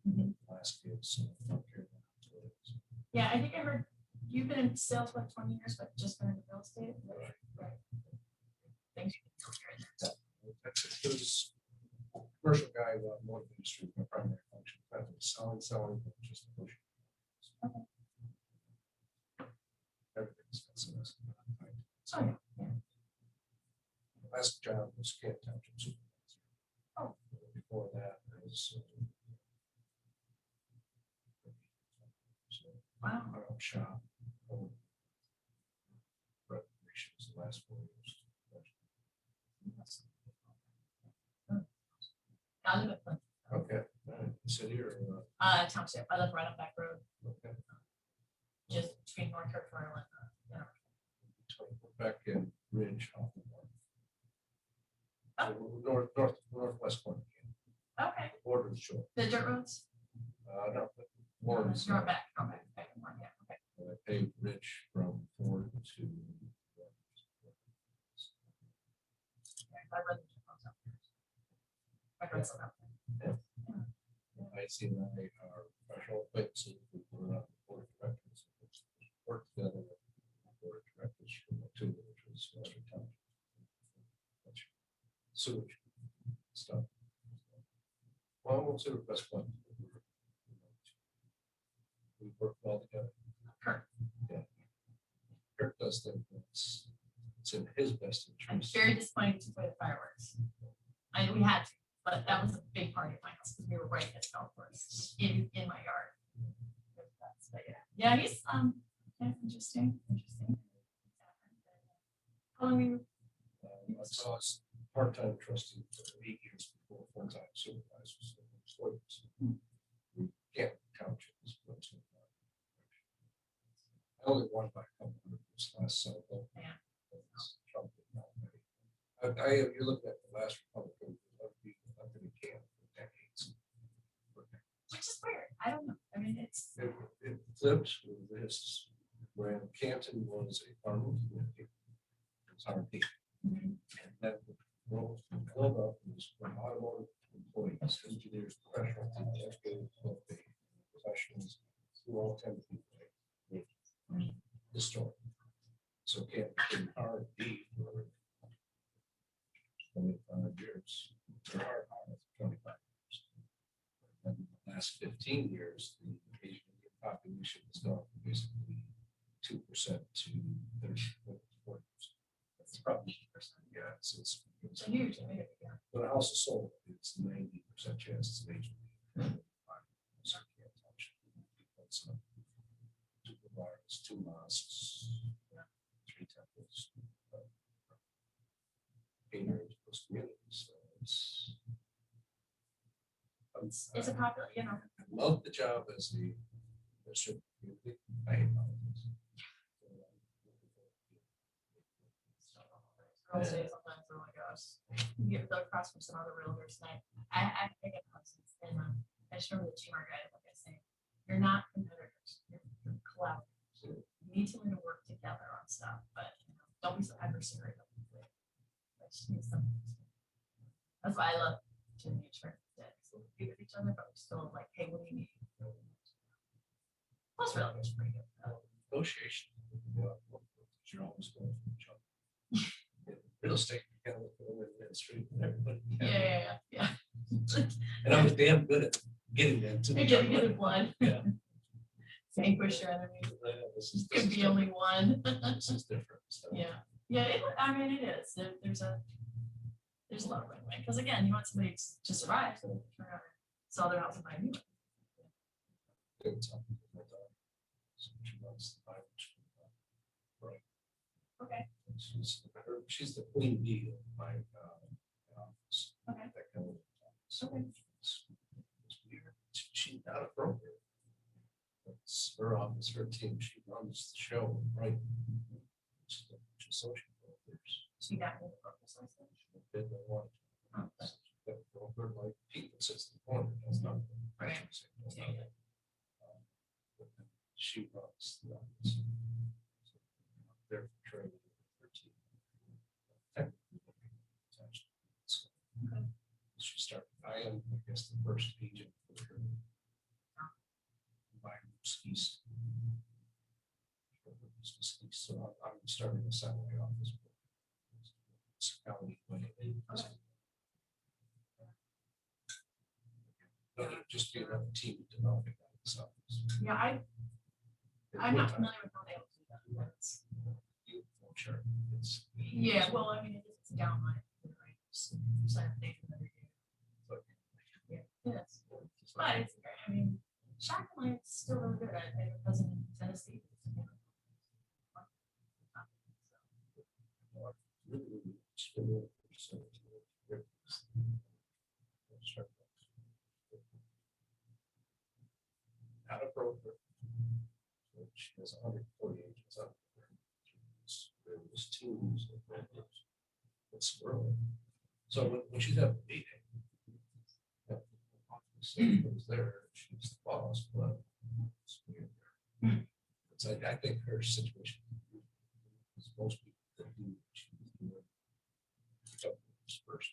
Mhm. Last year, so I don't care about what it is. Yeah, I think I heard you've been in sales for like 20 years, but just been in real estate. Right. Thanks. That's it. It was a commercial guy, more industry, my primary function, kind of selling, but just pushing. Okay. Everything's expensive. Oh, yeah. Last job was Kent Township Supervisor. Oh. Before that was. Wow. Our own shop. Reparations the last 4 years. I live at Flint. Okay, city or? Township. I live right on Back Road, Okay. just between North Kirkville and So we're back in Ridge. Off the Oh. northwest corner. okay. Border is short. The dirt roads. No, but Warren's, You're back. Yeah. Okay. I paved Ridge from Ford to. I read the dirt roads up there. I read some up there. I see that our professional sewage stuff. Well, I won't say the best one. We work well together. Kirk. Yeah. Kirk does think it's in his best I'm interest. very disappointed to play the fireworks. We had to, but that was a big party at my house because we were right at the golf course in my yard. But yeah, he's yeah, interesting. How long were you? I saw us part-time trustee for 8 years before full-time supervisors. We can't count you. I only won by a couple hundred this last cycle. Yeah. Trump did not win. You're looking at the last Republican who can for decades. Which is weird. I don't know. I mean, it's It flipped with this when Canton was a farmer community. It was RP. Mhm. And then the role built up was from automotive employees, engineers, professionals, professionals who all tend to be historic. So Canton became RP for 25 years. Or RR for 25 years. And in the last 15 years, the Asian Indian population has gone from basically 2% to 30%. That's probably 2%. Yeah, it's huge. when a house is sold, it's 90% chance it's an Asian. So you can't touch it. It's, 2 bars, 2 mosques, 3 temples, 8 areas, those communities. So it's a popular, you know. I love the job as the bishop community. I hate politics. Girls say sometimes, oh my gosh, you get the across from some other realtors tonight. I get houses and I just remember the GMR guy, like I say, you're not competitors, you're collaborators. You need to learn to work together on stuff, but you know, don't be so adversarial. That's why I love to nature. So we be with each other, but we're still like, hey, what do you need? Plus, realtors pretty good. Negotiation. You're always going for each other. Real estate, you gotta look at the street and everybody. Yeah. And I was damn good at getting them to. You're getting it in blood. Yeah. Vanquish your enemy. This is Could be only one. This is different. So. Yeah, I mean, it is. There's a lot of win-win, because again, you want somebody to survive, so they can turn around and sell their house and buy a new one. Good time. So she runs the Bible school. Right. Okay. She's the queen bee of my office. Okay. That kind of so Okay. it's weird. She's not a broker. It's her office, her team. She runs the show, right? She's a social brokers. So you got me the broker's license. Been the one. Oh, okay. That broker like Pete that sits in the corner. That's not. Right. That's not Yeah. but then she runs the office. So, they're training her team. Technically, so, Okay. she started. I am, I guess, the first agent for her. By East. So I'm starting a satellite office. County way. Just be another team developing that stuff. Yeah, I'm not familiar with how they all do that. That's- Sure. It's. Yeah, well, I mean, it's down line, right? So you sign up data every year. Yeah, yes. But it's, I mean, shockingly, it's still really good. I have a cousin in Tennessee. Not a broker. She has 140 agents out there. There's teams of brokers. It's early. So when she's at the meeting, was there, she's the boss, but it's weird. It's like, I think her situation is most people that do what she's doing. First,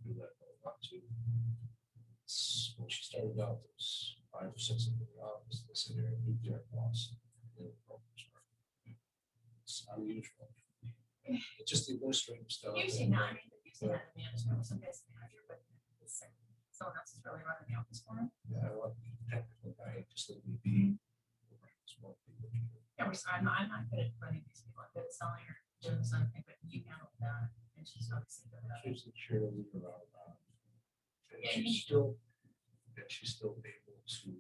do that a lot too. When she started out, there was 5 or 6 in the office. They said they're a new their boss. It's unusual. It's just the administrative stuff. Usually not, I mean, usually not in the just know some guy's manager, but someone else is really running the office for him. Yeah, I want the technical guy, just let me be. Yeah, I'm not good at running these people. I'm good at selling or doing something, but you handle that. And she's obviously good at it. She's the cheerleader around. And Yeah, she's still able to.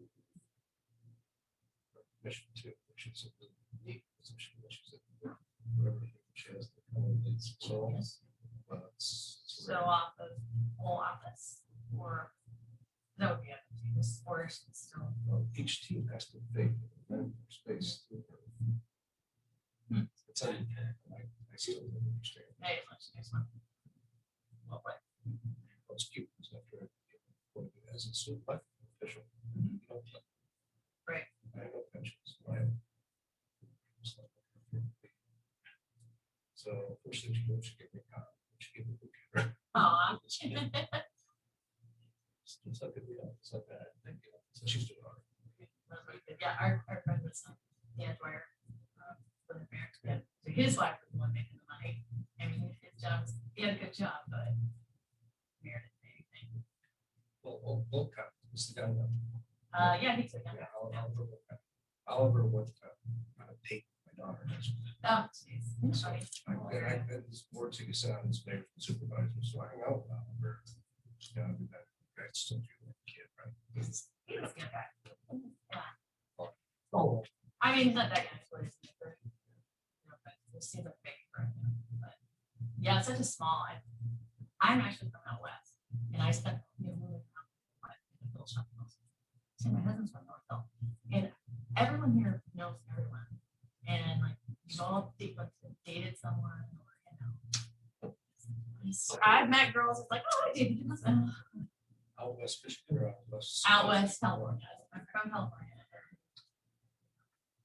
Mission two, which is a really neat position, which is that whatever she has, the colleagues, so. Yes. It's So off of whole office or that would be up to you. This or it's still. well, each team has to think in space. It's I still don't understand. Hey, next one. Well, what? What's cute is after as a super official. Mhm. you know, Right. I have no pensions. I have- So first thing she did, she gave me a copy. She gave me a computer. Oh, It's like it's like that. Thank you. So she's doing all right. yeah, our friend was Dan Dwyer. From the American. Yeah. So his wife was the one making the money. I mean, his job was, he had a good job, but Meredith didn't do anything. Well, Wilcott was the guy that. Yeah, he's a Yeah, Oliver Wilcott. Oliver went on a date with my daughter. Oh, jeez. It's funny. I've been this board to sit on his neighbor supervisor, so I hung out with Oliver. Yeah, I mean, that's still a kid, right? He was a good guy. Yeah. Oh, I mean, he's not that guy. But it seems like big for him. But yeah, it's such a small. I'm actually from out west, and I spent moving around in Phil Shop. So my husband's from Northville, and everyone here knows everyone, and like you all dated someone, or I've met girls. It's like, oh, I dated your husband. out west Michigan or out west? Out west California. I'm from California.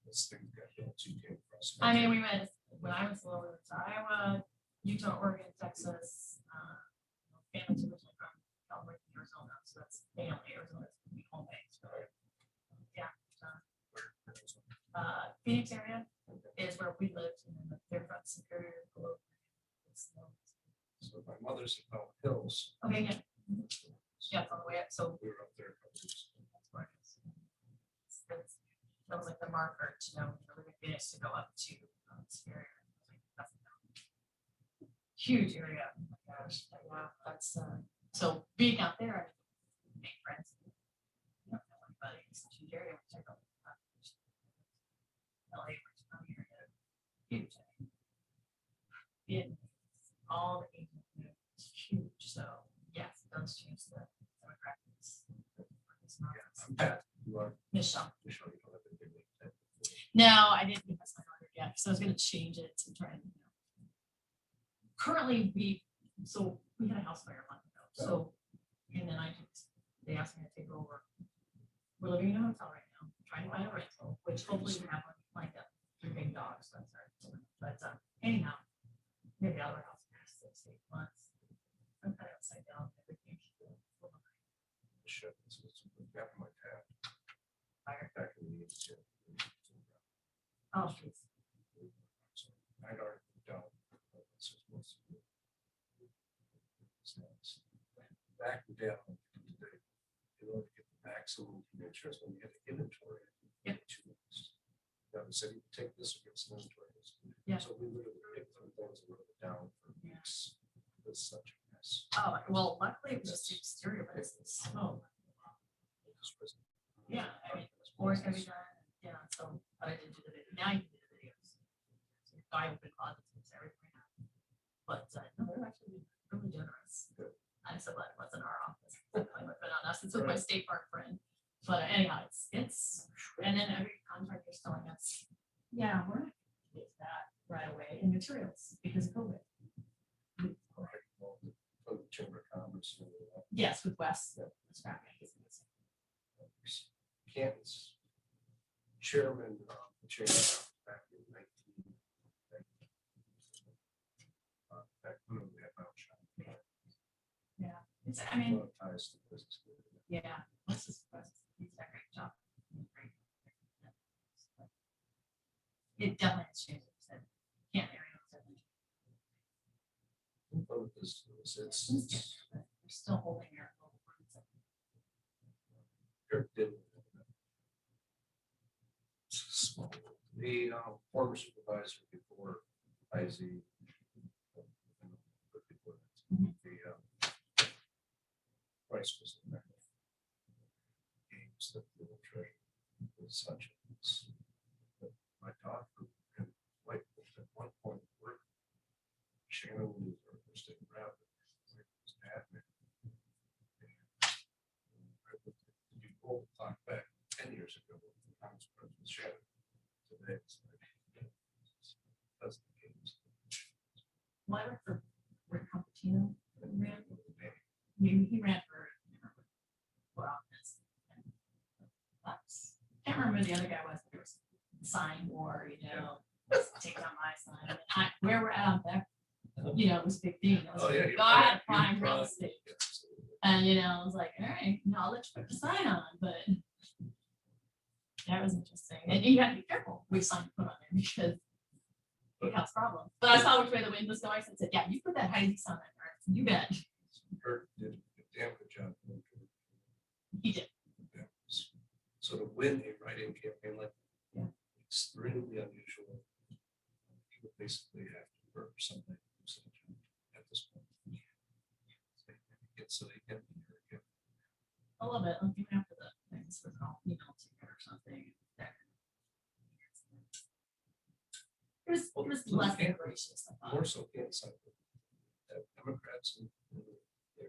This thing got built, you came across. I mean, we went when I was little, we went to Iowa, Utah, Oregon, Texas. Family's originally from California, Arizona, so that's family. Arizona is home base. Right? Yeah. Phoenix area is where we lived, and then they're from Superior. So my mother's in Mount Hills. Okay, yeah. Yeah, it's on the way up. So We were up there. A couple weeks ago. that was like the marker to know we're going to finish to go up to Superior. That's huge area. Oh my gosh, yeah, that's so being out there, I make friends. You don't know anybody. It's a huge area. Which I don't know. LA, which I'm here, huge. In all the Asian community, it's huge. So yes, it does change the demographics. It's not- I'm Pat. You are. Michelle. Michelle, you don't have to give me that. No, I didn't give us my order yet, so I was gonna change it to try and, Currently, we had a house fire a month ago, so, and then they asked me to take over. We're living in a hotel right now, trying to find a rental, which hopefully we have one lined up for big dogs, that's our, but anyhow, maybe other house in 6 to 8 months. I'm kind of upside down, everything. Shit, it's a gap in my tab. Fire. Back in the years, yeah. Oh, jeez. So I'd already moved down. It's just most of it. It's back and down today. In order to get the maximum interest when you get the inventory. Yep. 2 weeks. That was said, you take this against inventory. Yeah. So we literally picked some things and wrote it down for weeks. It's such a mess. Oh, well, luckily it was just the exterior, but it's the smoke. Yeah, I mean, floor's gonna be done, yeah, so, but I didn't do the video, now you can do the videos. So I open closets, it's everything. But, no, they're actually really generous. I'm so glad it wasn't our office, it would have been on us, it's with my state park friend. But anyhow, it's, and then every contractor's telling us, yeah, we're not gonna get that right away in materials because of COVID. For the Chamber of Commerce. and all that. Yes, with Wes, the scrap meeting. Canton's chairman, the chairman back in 19. Back when we had Mount Shine. Yeah, it's, I mean, Lot of ties to the business. yeah, Wes is, he's done a great job. It definitely has changed. Can't marry. Plymouth is, it's, We're still holding your. Kirk did. Small. The former supervisor before IZ. The price was in there. Games that the treasure was such. My daughter and like at one point work. Shannon was our first state rep. You roll the clock back 10 years ago, the Congress President Shannon. Today, it's like, that's the games. Well, I worked for Rick Compatino. He ran for office. Can't remember who the other guy was. There was sign war, take on my sign. Where we're at on there, it was a big thing. It was Oh, yeah, like, you're go ahead, right, prime you're real right. estate. Yeah, absolutely. And, I was like, all right, I'll let you put the sign on, but that was interesting. And you had to be careful which sign you put on there because it has problems. But I saw which way the wind was going, so I said, yeah, you put that Heidi sign on there. You bet. Kirk did a damn good job. He did. So to win a write-in campaign like Yeah. extremely unusual. You would basically have to work for something at this point. So they can be here again. I love it. Like, even after the things were called, or something. It was less than gracious, I thought. More so inside. Democrats and they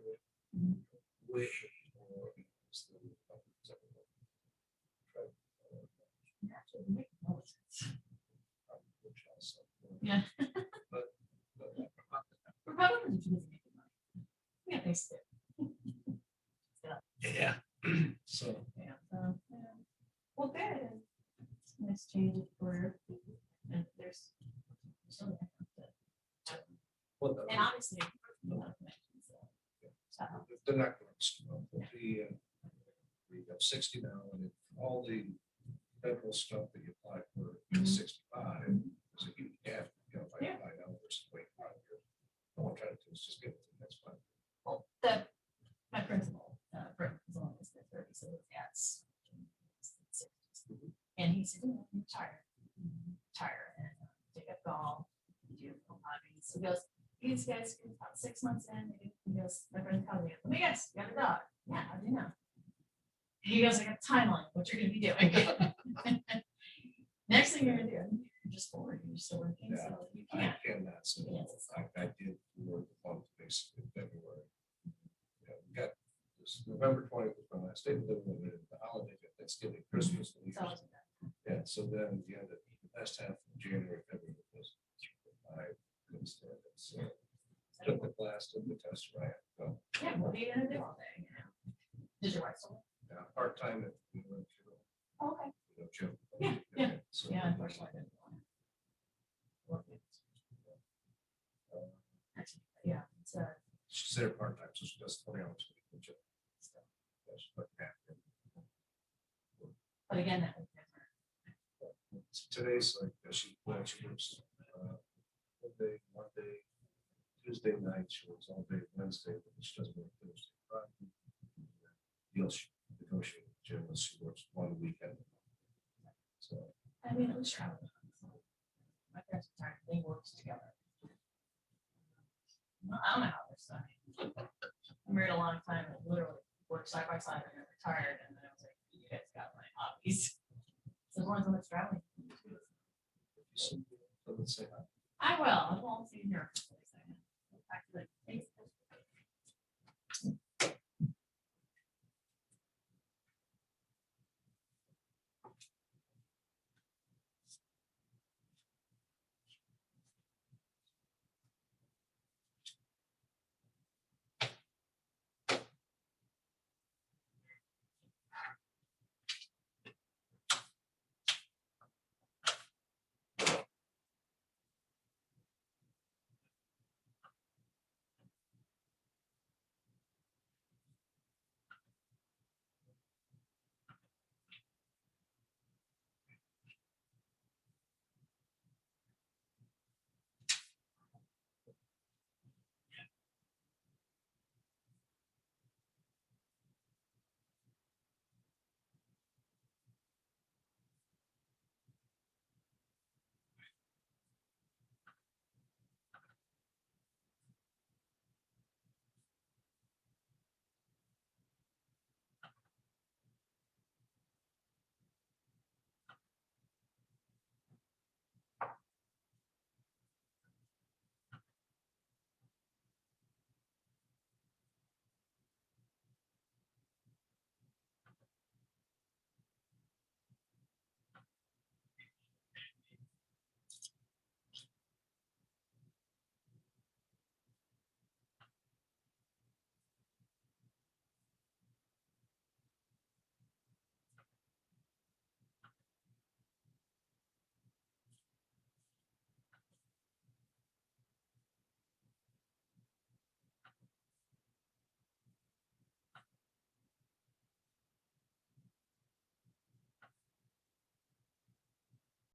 were Mhm. way more. against the Republicans everywhere. Yeah, so it makes no sense. Which also, Yeah. but Republicans are busy making money. Yeah, they still. yeah. So Yeah. Well, good. Nice change for, and there's. what And obviously. So, they're not going to. We have 60 now, and if all the federal stuff that you apply for is 65, there's a huge gap. If I Yeah. apply now versus wait 5 years. All I'm trying to do is just get it to the next one. well, my principal, Brent, is only in his 30s, so that's. And he said, retire and take up golf, do hobbies. So he goes, these guys, about 6 months in, he goes, my friend telling me, let me guess, you got a dog. Yeah, how do you know? He goes, I got a timeline, what you're gonna be doing. Next thing you're gonna do, you're just bored, you're still working, Yeah. so you I can't. cannot. So Yes. I did for the month basically in February. Yeah, we got this November 20th was my last day, but then we went into the holiday, Thanksgiving, Christmas. New It's Year's. always been that. Yeah, so then the end of the last half of January, February was I couldn't stand it. So took the class, took the test, right? So, Yeah, what are you gonna do all day, Did your wife still? yeah, part-time at we went to, Oh, okay. gym. Yeah, yeah. So, Yeah, unfortunately. I didn't want it. Well, actually, yeah, it's she's there part-time, so she does 20 hours a week. in gym. So, yeah, she's like that. but again, that was different. Today's like she works Monday, Tuesday night. She works all day Wednesday, but she doesn't work Thursday, Friday. Deal she negotiated with Jim, she works 1 weekend. So I mean, it was traveling. My parents are tired, they worked together. Well, I don't know how they're studying. I'm married a long time and literally worked side by side and I retired and then I was like, you guys got my hobbies. So as long as I'm not traveling. let's say hi. I will. I won't see you here. Back to the